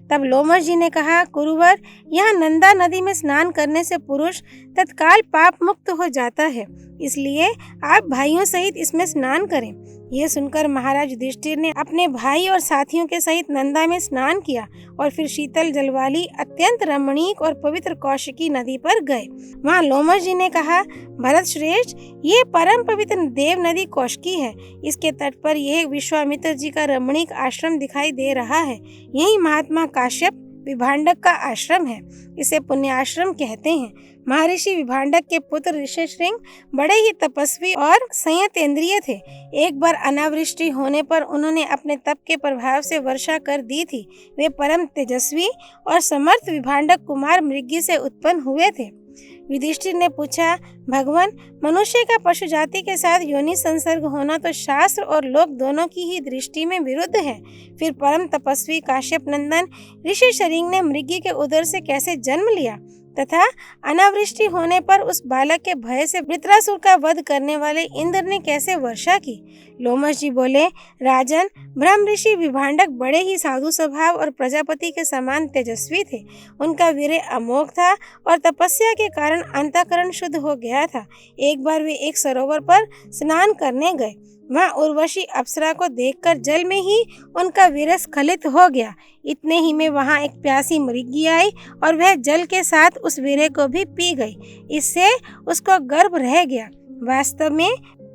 तब लोमश जी ने कहा, गुरुवर, यहाँ नंदा नदी में स्नान करने से पुरुष तत्काल पाप मुक्त हो जाता है, इसलिए आप भाइयों सहित इसमें स्नान करें। यह सुनकर महाराज युधिष्ठिर ने अपने भाई और साथियों के सहित नंदा में स्नान किया और फिर शीतल जल वाली अत्यंत रमणीक और पवित्र कौशिकी नदी पर गए। वहाँ लोमश जी ने कहा, भरत श्रेष्ठ, ये परम पवित्र देव नदी कौशिकी है। इसके तट पर यह विश्वामित्र जी का रमणीक आश्रम दिखाई दे रहा है। यही महात्मा काश्यप विभांडक का आश्रम है। इसे पुण्य आश्रम कहते हैं। महर्षि विभांडक के पुत्र ऋष्यशृंग बड़े ही तपस्वी और संयतेंद्रिय थे। एक बार अनावृष्टि होने पर उन्होंने अपने तप के प्रभाव से वर्षा कर दी थी। वे परम तेजस्वी और समर्थ विभांडक कुमार मृगी से उत्पन्न हुए थे। युधिष्ठिर ने पूछा, भगवान, मनुष्य का पशु जाति के साथ योनि संसर्ग होना तो शास्त्र और लोक दोनों की ही दृष्टि में विरुद्ध है। फिर परम तपस्वी काश्यप नंदन ऋषिशृंग ने मृगी के उदर से कैसे जन्म लिया तथा अनावृष्टि होने पर उस बालक के भय से वृत्रासुर का वध करने वाले इंद्र ने कैसे वर्षा की। लोमश जी बोले, राजन, ब्रह्म ऋषि विभांडक बड़े ही साधु स्वभाव और प्रजापति के समान तेजस्वी थे। उनका वीर्य अमोघ था और तपस्या के कारण अंतःकरण शुद्ध हो गया था। एक बार वे एक सरोवर पर स्नान करने गए। वहाँ उर्वशी अप्सरा को देखकर जल में ही उनका वीर्य स्खलित हो गया। इतने ही में वहाँ एक प्यासी मृगी आई और वह जल के साथ उस वीर्य को भी पी गई। इससे उसको गर्भ रह गया। वास्तव में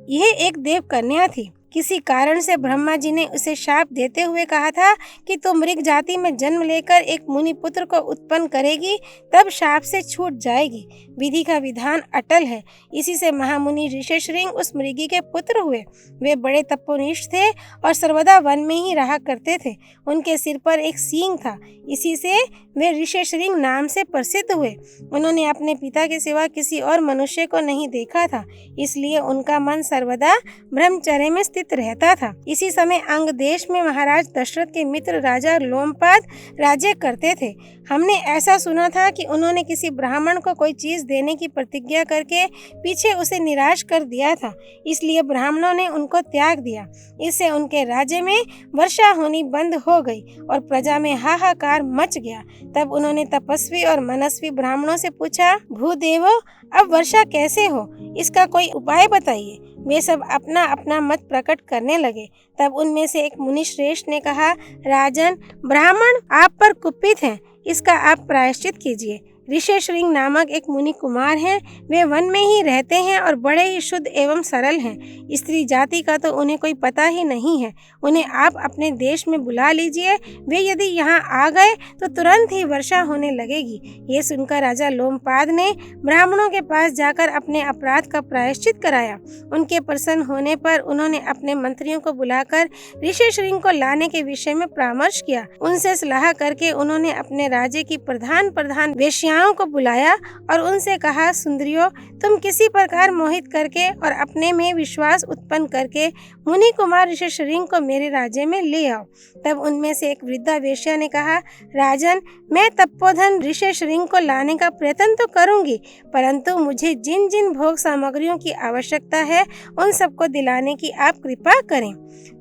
यह एक देव कन्या थी। किसी कारण से ब्रह्मा जी ने उसे शाप देते हुए कहा था कि तू मृग जाति में जन्म लेकर एक मुनि पुत्र को उत्पन्न करेगी, तब शाप से छूट जाएगी। विधि का विधान अटल है। इसी से महामुनि ऋषिशृंग उस मृगी के पुत्र हुए। वे बड़े तपोनिष्ठ थे और सर्वदा वन में ही रहा करते थे। उनके सिर पर एक सींग था। इसी से वे ऋषिशृंग नाम से प्रसिद्ध हुए। उन्होंने अपने पिता के सिवा किसी और मनुष्य को नहीं देखा था, इसलिए उनका मन सर्वदा ब्रह्मचर्य में स्थित रहता था। इसी समय अंग देश में महाराज दशरथ के मित्र राजा लोमपाद राज्य करते थे। हमने ऐसा सुना था कि उन्होंने किसी ब्राह्मण को कोई चीज देने की प्रतिज्ञा करके पीछे उसे निराश कर दिया था, इसलिए ब्राह्मणों ने उनको त्याग दिया। इससे उनके राज्य में वर्षा होनी बंद हो गई और प्रजा में हाहाकार मच गया। तब उन्होंने तपस्वी और मनस्वी ब्राह्मणों से पूछा, भूदेवो, अब वर्षा कैसे हो, इसका कोई उपाय बताइए। वे सब अपना अपना मत प्रकट करने लगे। तब उनमें से एक मुनि श्रेष्ठ ने कहा, राजन, ब्राह्मण आप पर कुपित हैं, इसका आप प्रायश्चित कीजिए। ऋषिशृंग नामक एक मुनि कुमार हैं। वे वन में ही रहते हैं और बड़े ही शुद्ध एवं सरल हैं। स्त्री जाति का तो उन्हें कोई पता ही नहीं है। उन्हें आप अपने देश में बुला लीजिए। वे यदि यहाँ आ गए तो तुरंत ही वर्षा होने लगेगी। ये सुनकर राजा लोमपाद ने ब्राह्मणों के पास जाकर अपने अपराध का प्रायश्चित कराया। उनके प्रसन्न होने पर उन्होंने अपने मंत्रियों को बुलाकर ऋषिशृंग को लाने के विषय में परामर्श किया। उनसे सलाह करके उन्होंने अपने राज्य की प्रधान वेश्याओं को बुलाया और उनसे कहा, सुंदरियों, तुम किसी प्रकार मोहित करके और अपने में विश्वास उत्पन्न करके मुनि कुमार ऋषिशृंग को मेरे राज्य में ले आओ। तब उनमें से एक वृद्धा वेश्या ने कहा, राजन, मैं तपोधन ऋषिशृंग को लाने का प्रयत्न तो करूंगी, परंतु मुझे जिन जिन भोग सामग्रियों की आवश्यकता है उन सबको दिलाने की आप कृपा करें।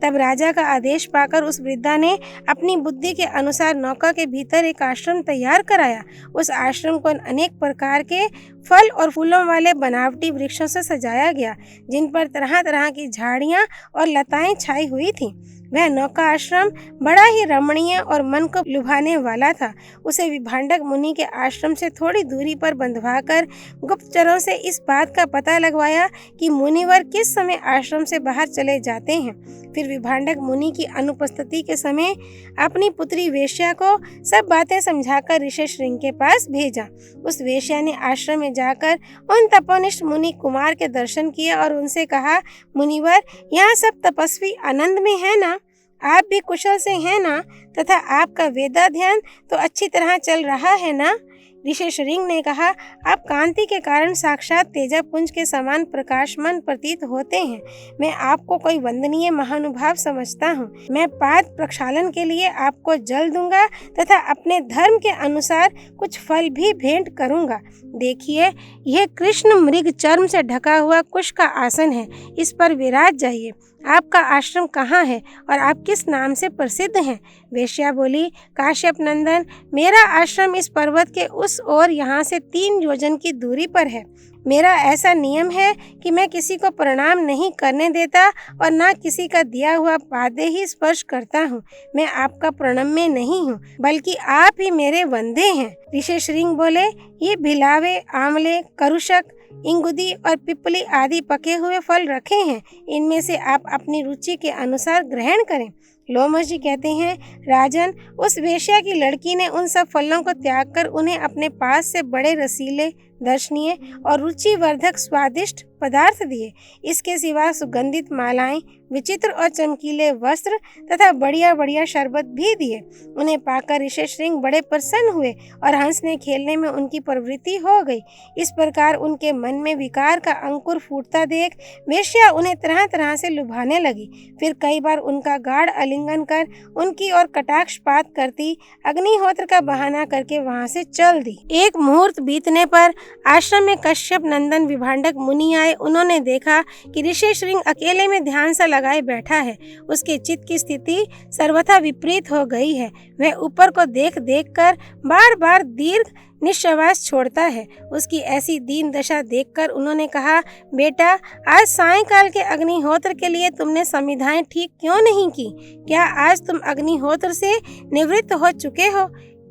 तब राजा का आदेश पाकर उस वृद्धा ने अपनी बुद्धि के अनुसार नौका के भीतर एक आश्रम तैयार कराया। उस आश्रम को अनेक प्रकार के फल और फूलों वाले बनावटी वृक्षों से सजाया गया, जिन पर तरह तरह की झाड़ियां और लताएं छाई हुई थीं। वह नौका आश्रम बड़ा ही रमणीय और मन को लुभाने वाला था। उसे विभांडक मुनि के आश्रम से थोड़ी दूरी पर बंधवाकर गुप्तचरों से इस बात का पता लगवाया कि मुनिवर किस समय आश्रम से बाहर चले जाते हैं। फिर विभांडक मुनि की अनुपस्थिति के समय अपनी पुत्री वेश्या को सब बातें समझाकर ऋषिशृंग के पास भेजा। उस वेश्या ने आश्रम में जाकर उन तपोनिष्ठ मुनि कुमार के दर्शन किए और उनसे कहा, मुनिवर, यहाँ सब तपस्वी आनंद में है ना? आप भी कुशल से हैं ना? तथा आपका वेदाध्ययन तो अच्छी तरह चल रहा है ना? ऋषिशृंग ने कहा, आप कांति के कारण साक्षात तेजपुंज के समान प्रकाशमान प्रतीत होते हैं। मैं आपको कोई वंदनीय महानुभाव समझता हूँ। मैं पाद प्रक्षालन के लिए आपको जल दूंगा तथा अपने धर्म के अनुसार कुछ फल भी भेंट करूंगा। देखिए, यह कृष्ण मृग चर्म से ढका हुआ कुश का आसन है, इस पर विराज जाइए। आपका आश्रम कहाँ है और आप किस नाम से प्रसिद्ध हैं? वेश्या बोली, काश्यप नंदन, मेरा आश्रम इस पर्वत के उस ओर यहाँ से 3 योजन की दूरी पर है। मेरा ऐसा नियम है कि मैं किसी को प्रणाम नहीं करने देता और ना किसी का दिया हुआ पादे ही स्पर्श करता हूँ। मैं आपका प्रणम्य नहीं हूँ, बल्कि आप ही मेरे वंदे हैं। ऋषि श्रृंग बोले, ये भिलावे, आंवले, करुशक, इंगुदी और पिपली आदि पके हुए फल रखे हैं। इनमें से आप अपनी रुचि के अनुसार ग्रहण करें। लोमश जी कहते हैं, राजन, उस वेश्या की लड़की ने उन सब फलों को त्याग कर उन्हें अपने पास से बड़े रसीले, दर्शनीय और रुचिवर्धक स्वादिष्ट पदार्थ दिए। इसके सिवा सुगंधित मालाएं, विचित्र और चमकीले वस्त्र तथा बढ़िया बढ़िया शरबत भी दिए। उन्हें पाकर ऋषि श्रृंग बड़े प्रसन्न हुए और हंसने खेलने में उनकी प्रवृत्ति हो गई। इस प्रकार उनके मन में विकार का अंकुर फूटता देख वेश्या उन्हें तरह तरह से लुभाने लगी। फिर कई बार उनका गाढ़ आलिंगन कर उनकी ओर कटाक्षपात करती, अग्निहोत्र का बहाना करके वहां से चल दी। एक मुहूर्त बीतने पर आश्रम में कश्यप नंदन विभांडक मुनि आए। उन्होंने देखा कि ऋषि श्रृंग अकेले में ध्यान सा लगाए बैठा है। उसके चित्त की स्थिति सर्वथा विपरीत हो गई है। वह ऊपर को देख देख कर बार बार दीर्घ निश्वास छोड़ता है। उसकी ऐसी दीन दशा देखकर उन्होंने कहा, बेटा, आज सायंकाल के अग्निहोत्र के लिए तुमने संविधाएं ठीक क्यों नहीं की? क्या आज तुम अग्निहोत्र से निवृत्त हो चुके हो?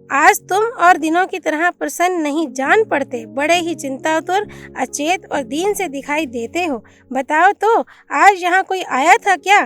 आज तुम और दिनों की तरह प्रसन्न नहीं जान पड़ते, बड़े ही चिंतातुर, अचेत और दीन से दिखाई देते हो। बताओ तो, आज यहाँ कोई आया था क्या?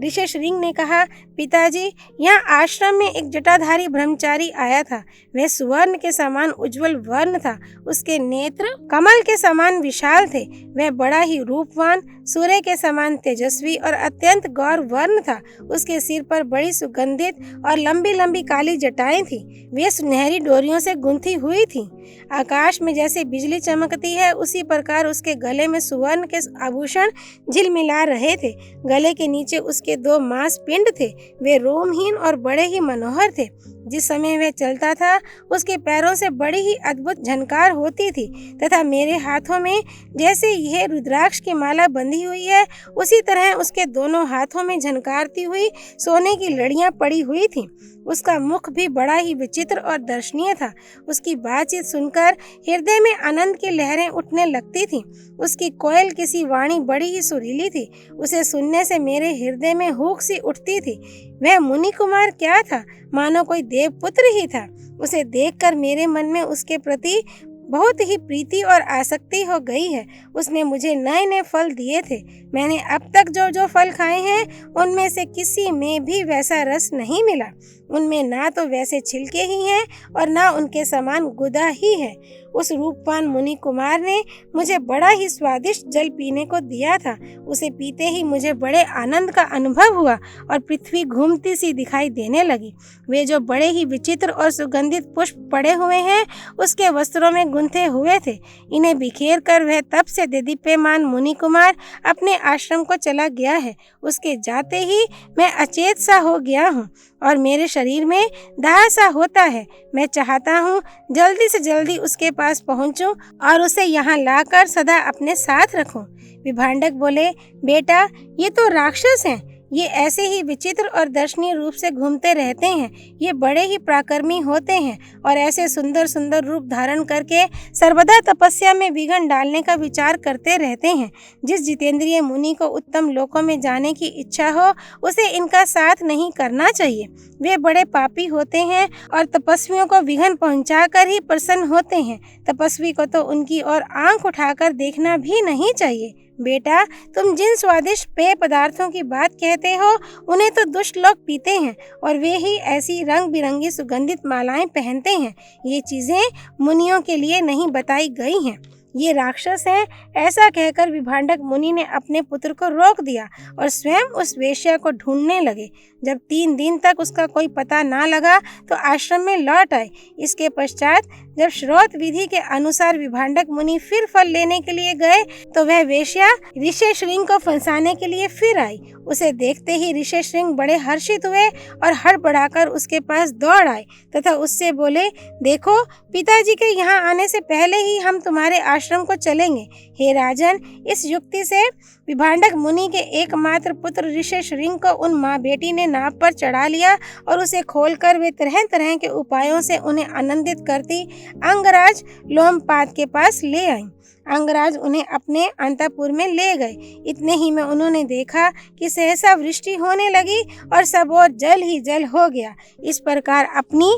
ऋषि श्रृंग ने कहा, पिताजी, यहाँ आश्रम में एक जटाधारी ब्रह्मचारी आया था। वह सुवर्ण के समान उज्जवल वर्ण था। उसके नेत्र कमल के समान विशाल थे। वह बड़ा ही रूपवान, सूर्य के समान तेजस्वी और अत्यंत गौर वर्ण था। उसके सिर पर बड़ी सुगंधित और लंबी लंबी काली जटाएं थी। वे सुनहरी डोरियों से गुंथी हुई थी। आकाश में जैसे बिजली चमकती है, उसी प्रकार उसके गले में सुवर्ण के आभूषण झिलमिला रहे थे। गले के नीचे उसके 2 मांस पिंड थे। वे रोमहीन और बड़े ही मनोहर थे। जिस समय वह चलता था, उसके पैरों से बड़ी ही अद्भुत झनकार होती थी तथा मेरे हाथों में जैसे यह रुद्राक्ष की माला बंधी हुई है, उसी तरह उसके दोनों हाथों में झनकारती हुई सोने की लड़ियां पड़ी हुई थीं। उसका मुख भी बड़ा ही विचित्र और दर्शनीय था। उसकी बातचीत सुनकर हृदय में आनंद की लहरें उठने लगती थीं। उसकी कोयल किसी वाणी बड़ी ही सुरीली थी। उसे सुनने से मेरे हृदय में हुक सी उठती थी। वह मुनि कुमार क्या था, मानो कोई देवपुत्र ही था। उसे देखकर मेरे मन में उसके प्रति बहुत ही प्रीति और आसक्ति हो गई है। उसने मुझे नए नए फल दिए थे। मैंने अब तक जो जो फल खाए हैं, उनमें से किसी में भी वैसा रस नहीं मिला। उनमें ना तो वैसे छिलके ही हैं और ना उनके समान गुदा ही है। उस रूपवान मुनि कुमार ने मुझे बड़ा ही स्वादिष्ट जल पीने को दिया था। उसे पीते ही मुझे बड़े आनंद का अनुभव हुआ और पृथ्वी घूमती सी दिखाई देने लगी। वे जो बड़े ही विचित्र और सुगंधित पुष्प पड़े हुए हैं, उसके वस्त्रों में गुंथे हुए थे। इन्हें बिखेर कर वह तब से देदीप्यमान मुनि कुमार अपने आश्रम को चला गया है। उसके जाते ही मैं अचेत सा हो गया हूँ और मेरे शरीर में दाह सा होता है। मैं चाहता हूँ जल्दी से जल्दी उसके पास पहुँचूं और उसे यहाँ लाकर सदा अपने साथ रखूं। विभांडक बोले, बेटा, ये तो राक्षस हैं। ये ऐसे ही विचित्र और दर्शनीय रूप से घूमते रहते हैं। ये बड़े ही पराक्रमी होते हैं और ऐसे सुंदर सुंदर रूप धारण करके सर्वदा तपस्या में विघ्न डालने का विचार करते रहते हैं। जिस जितेंद्रिय मुनि को उत्तम लोकों में जाने की इच्छा हो, उसे इनका साथ नहीं करना चाहिए। वे बड़े पापी होते हैं और तपस्वियों को विघ्न पहुंचाकर ही प्रसन्न होते हैं। तपस्वी को तो उनकी ओर आंख उठाकर देखना भी नहीं चाहिए। बेटा, तुम जिन स्वादिष्ट पेय पदार्थों की बात कहते हो, उन्हें तो दुष्ट लोग पीते हैं और वे ही ऐसी रंग बिरंगी सुगंधित मालाएं पहनते हैं। ये चीजें मुनियों के लिए नहीं बताई गई हैं। ये राक्षस हैं। ऐसा कहकर विभांडक मुनि ने अपने पुत्र को रोक दिया और स्वयं उस वेश्या को ढूंढने लगे। जब 3 दिन तक उसका कोई पता ना लगा तो आश्रम में लौट आए। इसके पश्चात जब श्रौत विधि के अनुसार विभांडक मुनि फिर फल लेने के लिए गए तो वह वेश्या ऋषिशृंग को फंसाने के लिए फिर आई। उसे देखते ही ऋषिशृंग बड़े हर्षित हुए और हड़बड़ाकर उसके पास दौड़ आए तथा उससे बोले, देखो, पिताजी के यहाँ आने से पहले ही हम तुम्हारे आश्रम को चलेंगे। हे राजन, इस युक्ति से विभांडक मुनि के एकमात्र पुत्र ऋषिशृंग को उन माँ बेटी ने नाव पर चढ़ा लिया और उसे खोलकर वे तरह तरह के उपायों से उन्हें आनंदित करती अंगराज लोमपाद के पास ले आई। अंगराज उन्हें अपने अंतःपुर में ले गए। इतने ही में उन्होंने देखा कि सहसा वृष्टि होने लगी और सब और जल ही जल हो गया। इस प्रकार अपनी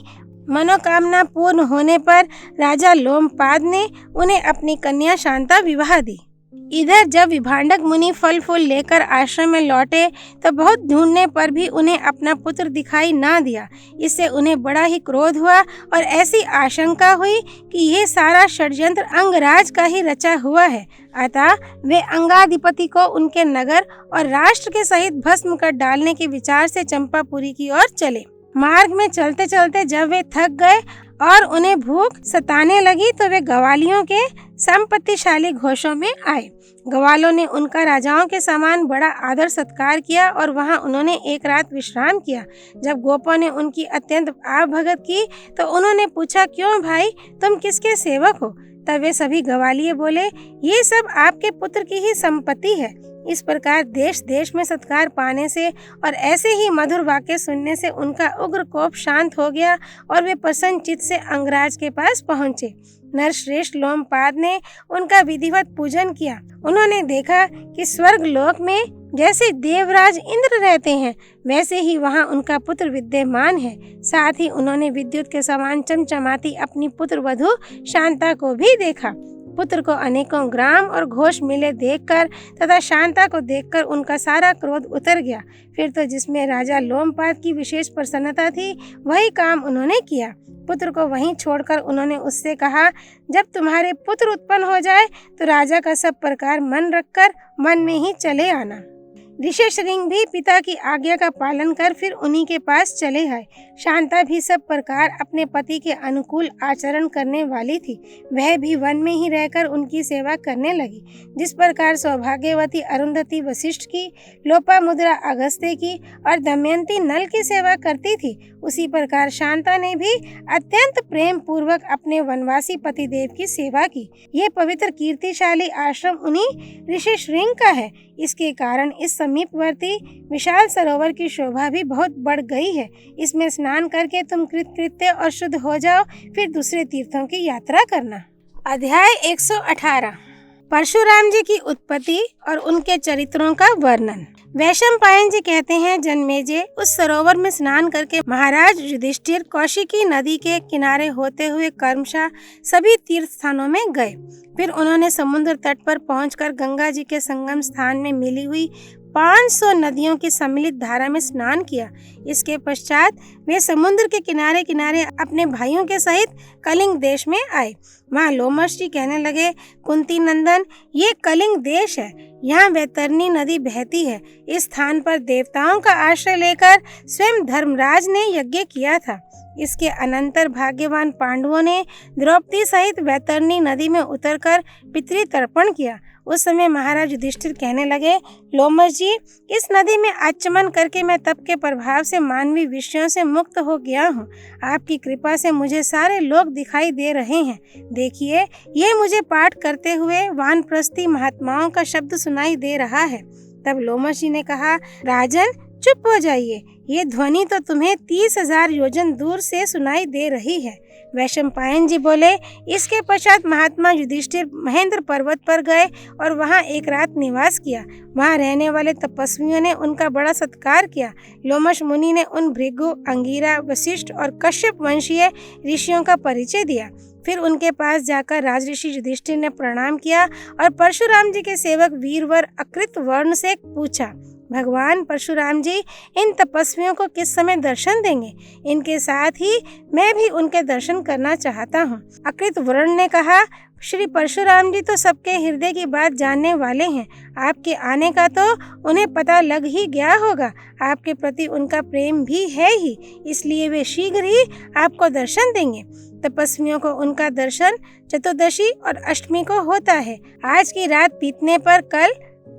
मनोकामना पूर्ण होने पर राजा लोमपाद ने उन्हें अपनी कन्या शांता विवाह दी। इधर जब विभांडक मुनि फल फूल लेकर आश्रम में लौटे तो बहुत ढूंढने पर भी उन्हें अपना पुत्र दिखाई ना दिया। इससे उन्हें बड़ा ही क्रोध हुआ और ऐसी आशंका हुई कि यह सारा षड्यंत्र अंगराज का ही रचा हुआ है। अतः वे अंगाधिपति को उनके नगर और राष्ट्र के सहित भस्म कर डालने के विचार से चंपापुरी की ओर चले। मार्ग में चलते चलते जब वे थक गए और उन्हें भूख सताने लगी तो वे ग्वालियों के संपत्तिशाली घोषों में आए। ग्वालों ने उनका राजाओं के समान बड़ा आदर सत्कार किया और वहां उन्होंने एक रात विश्राम किया। जब गोपों ने उनकी अत्यंत आवभगत की तो उन्होंने पूछा, क्यों भाई, तुम किसके सेवक हो? तब वे सभी ग्वालिये बोले, ये सब आपके पुत्र की ही संपत्ति है। इस प्रकार देश देश में सत्कार पाने से और ऐसे ही मधुर वाक्य सुनने से उनका उग्र कोप शांत हो गया और वे प्रसन्न चित्त से अंगराज के पास पहुँचे। नरश्रेष्ठ लोमपाद ने उनका विधिवत पूजन किया। उन्होंने देखा कि स्वर्ग लोक में जैसे देवराज इंद्र रहते हैं वैसे ही वहां उनका पुत्र विद्यमान है। साथ ही उन्होंने विद्युत के समान चमचमाती अपनी पुत्र वधू शांता को भी देखा। पुत्र को अनेकों ग्राम और घोष मिले देखकर तथा शांता को देखकर उनका सारा क्रोध उतर गया। फिर तो जिसमें राजा लोमपाद की विशेष प्रसन्नता थी वही काम उन्होंने किया। पुत्र को वहीं छोड़कर उन्होंने उससे कहा, जब तुम्हारे पुत्र उत्पन्न हो जाए तो राजा का सब प्रकार मन रखकर मन में ही चले आना। ऋषिशृंग भी पिता की आज्ञा का पालन कर फिर उन्हीं के पास चले आए। शांता भी सब प्रकार अपने पति के अनुकूल आचरण करने वाली थी। वह भी वन में ही रहकर उनकी सेवा करने लगी। जिस प्रकार सौभाग्यवती अरुंधति वशिष्ठ की, लोपामुद्रा अगस्त्य की और दमयंती नल की सेवा करती थी, उसी प्रकार शांता ने भी अत्यंत प्रेम पूर्वक अपने वनवासी पतिदेव की सेवा की। ये पवित्र कीर्तिशाली आश्रम उन्हीं ऋषिशृंग का है। इसके कारण इस समीपवर्ती विशाल सरोवर की शोभा भी बहुत बढ़ गई है। इसमें स्नान करके तुम कृतकृत्य और शुद्ध हो जाओ, फिर दूसरे तीर्थों की यात्रा करना। अध्याय 118 परशुराम जी की उत्पत्ति और उनके चरित्रों का वर्णन। वैशंपायन जी कहते हैं, जन्मेजय उस सरोवर में स्नान करके महाराज युधिष्ठिर कौशिकी नदी के किनारे होते हुए कर्मशा सभी तीर्थ स्थानों में गए। फिर उन्होंने समुद्र तट पर पहुंचकर गंगा जी के संगम स्थान में मिली हुई 500 नदियों की सम्मिलित धारा में स्नान किया। इसके पश्चात वे समुद्र के किनारे किनारे अपने भाइयों के सहित कलिंग देश में आए। वहाँ लोमश जी कहने लगे, कुंती नंदन, ये कलिंग देश है। यहाँ वैतरणी नदी बहती है। इस स्थान पर देवताओं का आश्रय लेकर स्वयं धर्मराज ने यज्ञ किया था। इसके अनंतर भाग्यवान पांडवों ने द्रौपदी सहित वैतरणी नदी में उतरकर पितृ तर्पण किया। उस समय महाराज युधिष्ठिर कहने लगे, लोमश जी, इस नदी में आचमन करके मैं तप के प्रभाव से मानवीय विषयों से मुक्त हो गया हूँ। आपकी कृपा से मुझे सारे लोग दिखाई दे रहे हैं। देखिए, ये मुझे पाठ करते हुए वानप्रस्थी महात्माओं का शब्द सुनाई दे रहा है। तब लोमश जी ने कहा, राजन, चुप हो जाइए। ये ध्वनि तो तुम्हें 30,000 योजन दूर से सुनाई दे रही है। वैशंपायन जी बोले, इसके पश्चात महात्मा युधिष्ठिर महेंद्र पर्वत पर गए और वहां एक रात निवास किया। वहां रहने वाले तपस्वियों ने उनका बड़ा सत्कार किया। लोमश मुनि ने उन भृगु, अंगिरा, वशिष्ठ और कश्यप वंशीय ऋषियों का परिचय दिया। फिर उनके पास जाकर राजऋषि युधिष्ठिर ने प्रणाम किया और परशुराम जी के सेवक वीरवर अकृत वर्ण से पूछा। भगवान परशुराम जी इन तपस्वियों को किस समय दर्शन देंगे? इनके साथ ही मैं भी उनके दर्शन करना चाहता हूँ। अकृत वरुण ने कहा, श्री परशुराम जी तो सबके हृदय की बात जानने वाले हैं। आपके आने का तो उन्हें पता लग ही गया होगा। आपके प्रति उनका प्रेम भी है ही, इसलिए वे शीघ्र ही आपको दर्शन देंगे। तपस्वियों को उनका दर्शन चतुर्दशी और अष्टमी को होता है। आज की रात बीतने पर कल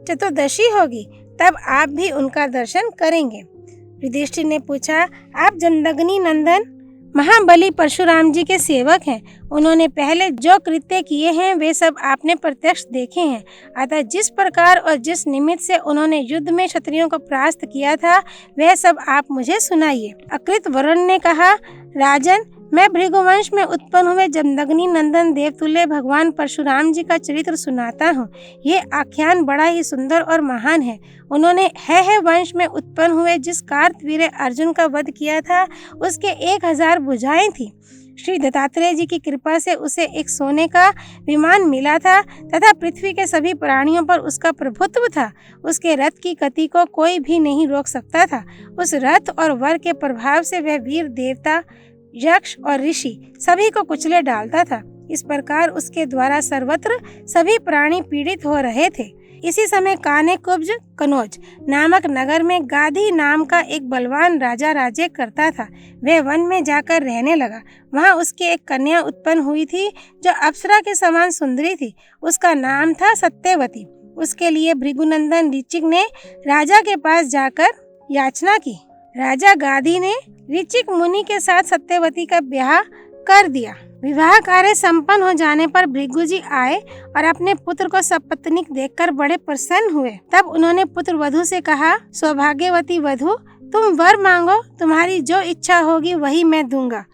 चतुर्दशी होगी, तब आप भी उनका दर्शन करेंगे। युधिष्ठिर ने पूछा, आप जमदग्नि नंदन महाबली परशुराम जी के सेवक हैं। उन्होंने पहले जो कृत्य किए हैं वे सब आपने प्रत्यक्ष देखे हैं। अतः जिस प्रकार और जिस निमित्त से उन्होंने युद्ध में क्षत्रियों को परास्त किया था वह सब आप मुझे सुनाइए। अकृत वरुण ने कहा, राजन, मैं भृगुवंश में उत्पन्न हुए जमदग्नि नंदन देवतुल्य भगवान परशुराम जी का चरित्र सुनाता हूँ। ये आख्यान बड़ा ही सुंदर और महान है। उन्होंने है वंश में उत्पन्न हुए जिस कार्तवीर्य अर्जुन का वध किया था उसके 1000 भुजाएं थी। श्री दत्तात्रेय जी की कृपा से उसे एक सोने का विमान मिला था तथा पृथ्वी के सभी प्राणियों पर उसका प्रभुत्व था। उसके रथ की गति को कोई भी नहीं रोक सकता था। उस रथ और वर के प्रभाव से वह वीर देवता, यक्ष और ऋषि सभी को कुचले डालता था। इस प्रकार उसके द्वारा सर्वत्र सभी प्राणी पीड़ित हो रहे थे। इसी समय काने कुब्ज कनौज नामक नगर में गाधी नाम का एक बलवान राजा राज्य करता था। वह वन में जाकर रहने लगा। वहाँ उसकी एक कन्या उत्पन्न हुई थी जो अप्सरा के समान सुंदरी थी। उसका नाम था सत्यवती। उसके लिए भृगुनंदन ऋचिक ने राजा के पास जाकर याचना की। राजा गाधी ने ऋचिक मुनि के साथ सत्यवती का ब्याह कर दिया। विवाह कार्य संपन्न हो जाने पर भृगु जी आए और अपने पुत्र को सपत्नीक देखकर बड़े प्रसन्न हुए। तब उन्होंने पुत्र वधु से कहा, सौभाग्यवती वधु, तुम वर मांगो, तुम्हारी जो इच्छा होगी वही मैं दूंगा।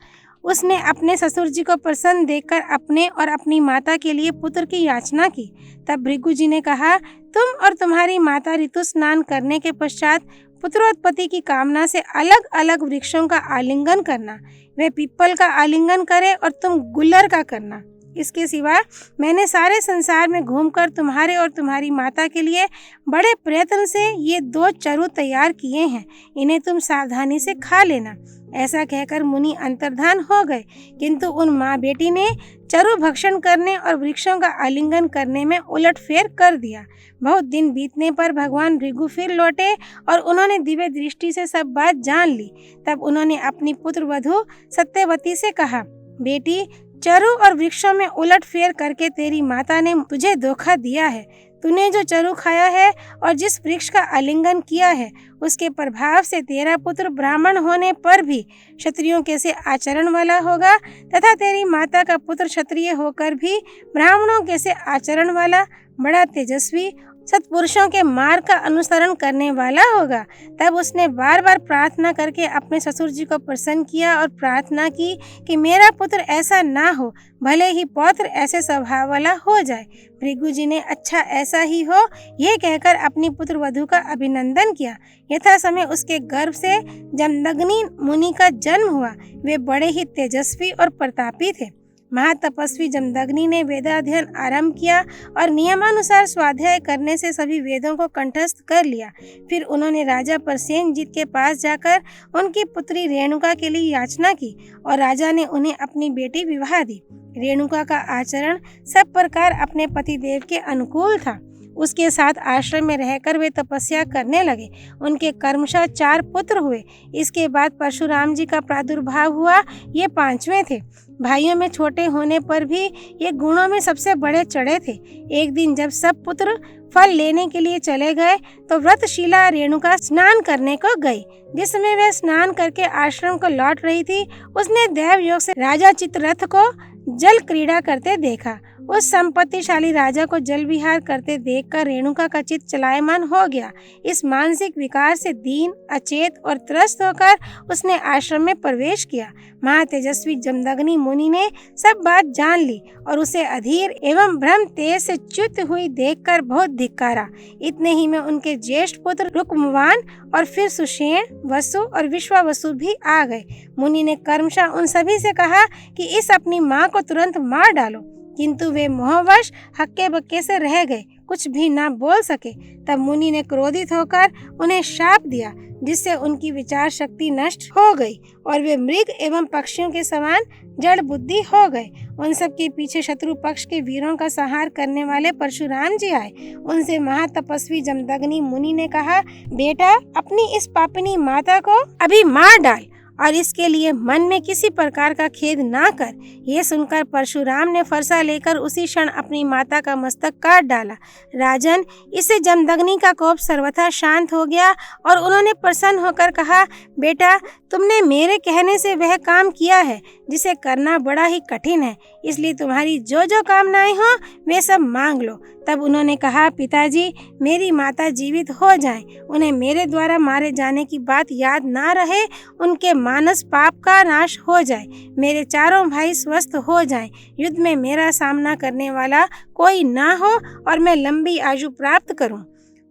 उसने अपने ससुर जी को प्रसन्न देखकर अपने और अपनी माता के लिए पुत्र की याचना की। तब भृगु जी ने कहा, तुम और तुम्हारी माता ऋतु स्नान करने के पश्चात पुत्रोत्पत्ति की कामना से अलग अलग वृक्षों का आलिंगन करना। वे पीपल का आलिंगन करे और तुम गुल्लर का करना। इसके सिवा मैंने सारे संसार में घूमकर तुम्हारे और तुम्हारी माता के लिए बड़े प्रयत्न से ये 2 चरु तैयार किए हैं। इन्हें तुम सावधानी से खा लेना। ऐसा कहकर मुनि अंतर्धान हो गए, किंतु उन माँ बेटी ने चरु भक्षण करने और वृक्षों का आलिंगन करने में उलटफेर कर दिया। बहुत दिन बीतने पर भगवान भृगु फिर लौटे और उन्होंने दिव्य दृष्टि से सब बात जान ली। तब उन्होंने अपनी पुत्र वधु सत्यवती से कहा, बेटी, चरु और वृक्षों में उलटफेर करके तेरी माता ने तुझे धोखा दिया है। तूने जो चरु खाया है और जिस वृक्ष का आलिंगन किया है उसके प्रभाव से तेरा पुत्र ब्राह्मण होने पर भी क्षत्रियों के से आचरण वाला होगा तथा तेरी माता का पुत्र क्षत्रिय होकर भी ब्राह्मणों के से आचरण वाला, बड़ा तेजस्वी, सत्पुरुषों के मार्ग का अनुसरण करने वाला होगा। तब उसने बार बार प्रार्थना करके अपने ससुर जी को प्रसन्न किया और प्रार्थना की कि मेरा पुत्र ऐसा ना हो, भले ही पौत्र ऐसे स्वभाव वाला हो जाए। भृगु जी ने अच्छा ऐसा ही हो यह कहकर अपनी पुत्र वधु का अभिनंदन किया। यथा समय उसके गर्भ से जमदग्नि मुनि का जन्म हुआ। वे बड़े ही तेजस्वी और प्रतापी थे। महातपस्वी जमदग्नि ने वेदाध्ययन आरंभ किया और नियमानुसार स्वाध्याय करने से सभी वेदों को कंठस्थ कर लिया। फिर उन्होंने राजा प्रसेनजीत के पास जाकर उनकी पुत्री रेणुका के लिए याचना की और राजा ने उन्हें अपनी बेटी विवाह दी। रेणुका का आचरण सब प्रकार अपने पतिदेव के अनुकूल था। उसके साथ आश्रम में रहकर वे तपस्या करने लगे। उनके क्रमशः 4 पुत्र हुए। इसके बाद परशुराम जी का प्रादुर्भाव हुआ। ये 5वें थे। भाइयों में छोटे होने पर भी ये गुणों में सबसे बड़े चढ़े थे। एक दिन जब सब पुत्र फल लेने के लिए चले गए तो व्रतशिला रेणुका स्नान करने को गई। जिस समय वह स्नान करके आश्रम को लौट रही थी उसने दैव योग से राजा चित्ररथ को जल क्रीड़ा करते देखा। उस संपत्तिशाली राजा को जल विहार करते देखकर रेणुका का चित्त चलायमान हो गया। इस मानसिक विकार से दीन, अचेत और त्रस्त होकर उसने आश्रम में प्रवेश किया। महातेजस्वी जमदग्नि मुनि ने सब बात जान ली और उसे अधीर एवं भ्रम तेज से च्युत हुई देखकर बहुत धिक्कारा। इतने ही में उनके ज्येष्ठ पुत्र रुक्मवान और फिर सुषेण, वसु और विश्वावसु भी आ गए। मुनि ने कर्मशः उन सभी से कहा कि इस अपनी माँ को तुरंत मार डालो, किंतु वे मोहवश हक्के बक्के से रह गए। कुछ भी ना बोल सके। तब मुनि ने क्रोधित होकर उन्हें शाप दिया, जिससे उनकी विचार शक्ति नष्ट हो गई और वे मृग एवं पक्षियों के समान जड़ बुद्धि हो गए। उन सब के पीछे शत्रु पक्ष के वीरों का संहार करने वाले परशुराम जी आए। उनसे महातपस्वी जमदग्नि मुनि ने कहा, बेटा, अपनी इस पापिनी माता को अभी मार डाल और इसके लिए मन में किसी प्रकार का खेद ना कर। ये सुनकर परशुराम ने फरसा लेकर उसी क्षण अपनी माता का मस्तक काट डाला। राजन, इससे जमदग्नि का कोप सर्वथा शांत हो गया और उन्होंने प्रसन्न होकर कहा, बेटा, तुमने मेरे कहने से वह काम किया है जिसे करना बड़ा ही कठिन है, इसलिए तुम्हारी जो जो कामनाएं हो वे सब मांग लो। तब उन्होंने कहा, पिताजी, मेरी माता जीवित हो जाएं, उन्हें मेरे द्वारा मारे जाने की बात याद ना रहे, उनके मानस पाप का नाश हो जाए, मेरे चारों भाई स्वस्थ हो जाएं, युद्ध में मेरा सामना करने वाला कोई ना हो और मैं लंबी आयु प्राप्त करूं।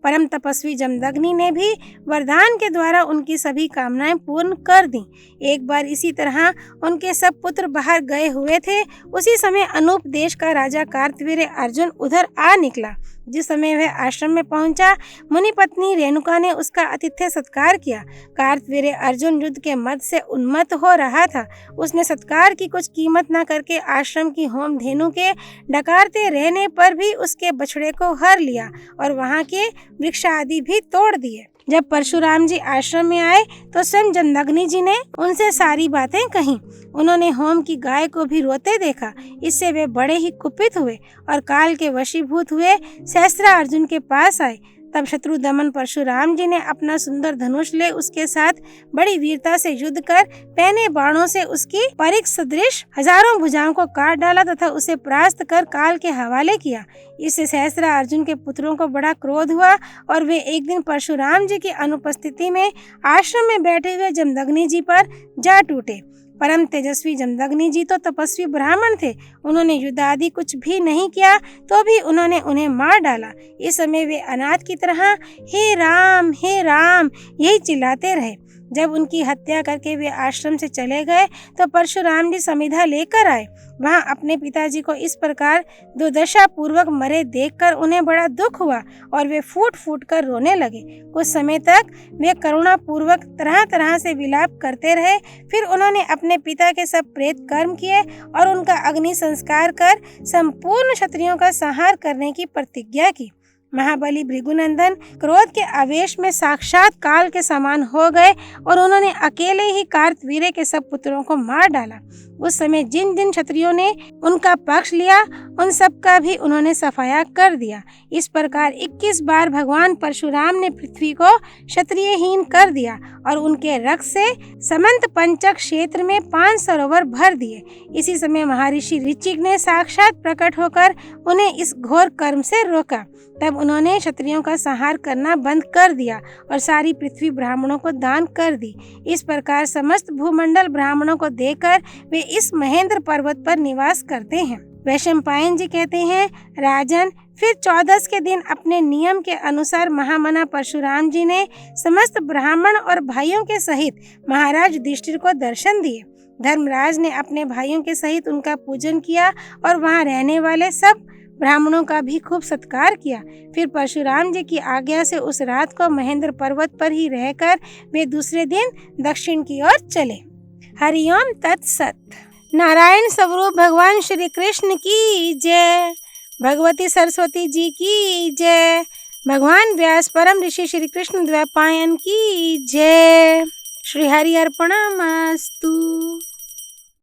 परम तपस्वी जमदग्नि ने भी वरदान के द्वारा उनकी सभी कामनाएं पूर्ण कर दी। एक बार इसी तरह उनके सब पुत्र बाहर गए हुए थे। उसी समय अनूप देश का राजा कार्तवीर्य अर्जुन उधर आ निकला। जिस समय वह आश्रम में पहुंचा, मुनि पत्नी रेणुका ने उसका आतिथ्य सत्कार किया। कार्तवीर्य अर्जुन युद्ध के मद से उन्मत्त हो रहा था। उसने सत्कार की कुछ कीमत न करके आश्रम की होम धेनु के डकारते रहने पर भी उसके बछड़े को हर लिया और वहां के वृक्ष आदि भी तोड़ दिए। जब परशुराम जी आश्रम में आए तो स्वयं जमदग्नि जी ने उनसे सारी बातें कहीं। उन्होंने होम की गाय को भी रोते देखा। इससे वे बड़े ही कुपित हुए और काल के वशीभूत हुए सहस्त्रार्जुन के पास आए। तब शत्रु दमन परशुराम जी ने अपना सुंदर धनुष ले उसके साथ बड़ी वीरता से युद्ध कर पहने बाणों से उसकी परिख सदृश हजारों भुजाओं को काट डाला तथा उसे परास्त कर काल के हवाले किया। इससे सहस्त्रार्जुन के पुत्रों को बड़ा क्रोध हुआ और वे एक दिन परशुराम जी की अनुपस्थिति में आश्रम में बैठे हुए जमदग्नि जी पर जा टूटे। परम तेजस्वी जमदग्नि जी तो तपस्वी ब्राह्मण थे। उन्होंने युद्ध आदि कुछ भी नहीं किया तो भी उन्होंने उन्हें मार डाला। इस समय वे अनाथ की तरह हे राम यही चिल्लाते रहे। जब उनकी हत्या करके वे आश्रम से चले गए तो परशुराम जी समिधा लेकर आए। वहां अपने पिताजी को इस प्रकार दुर्दशा पूर्वक मरे देखकर उन्हें बड़ा दुख हुआ और वे फूट फूट कर रोने लगे। कुछ समय तक वे करुणा पूर्वक तरह तरह से विलाप करते रहे। फिर उन्होंने अपने पिता के सब प्रेत कर्म किए और उनका अग्नि संस्कार कर संपूर्ण क्षत्रियों का संहार करने की प्रतिज्ञा की। महाबली भृगुनंदन क्रोध के आवेश में साक्षात काल के समान हो गए और उन्होंने अकेले ही कार्तवीर्य के सब पुत्रों को मार डाला। उस समय जिन जिन क्षत्रियों ने उनका पक्ष लिया उन सब का भी उन्होंने सफाया कर दिया। इस प्रकार 21 बार भगवान परशुराम ने पृथ्वी को क्षत्रियहीन कर दिया और उनके रक्त से समंत पंचक क्षेत्र में 5 सरोवर भर दिए। इसी समय महर्षि ऋचिक ने साक्षात प्रकट होकर उन्हें इस घोर कर्म से रोका। तब उन्होंने क्षत्रियों का संहार करना बंद कर दिया और सारी पृथ्वी ब्राह्मणों को दान कर दी। इस प्रकार समस्त भूमंडल ब्राह्मणों को देकर वे इस महेंद्र पर्वत पर निवास करते हैं। वैशंपायन जी कहते हैं, राजन, फिर 14 के दिन अपने नियम के अनुसार महामना परशुराम जी ने समस्त ब्राह्मण और भाइयों के सहित महाराज युधिष्ठिर को दर्शन दिए। धर्मराज ने अपने भाइयों के सहित उनका पूजन किया और वहां रहने वाले सब ब्राह्मणों का भी खूब सत्कार किया। फिर परशुराम जी की आज्ञा से उस रात को महेंद्र पर्वत पर ही रहकर वे दूसरे दिन दक्षिण की ओर चले। हरिओम तत्सत। नारायण स्वरूप भगवान श्री कृष्ण की जय। भगवती सरस्वती जी की जय। भगवान व्यास परम ऋषि श्री कृष्ण द्वैपायन की जय। श्री हरि अर्पणमस्तु।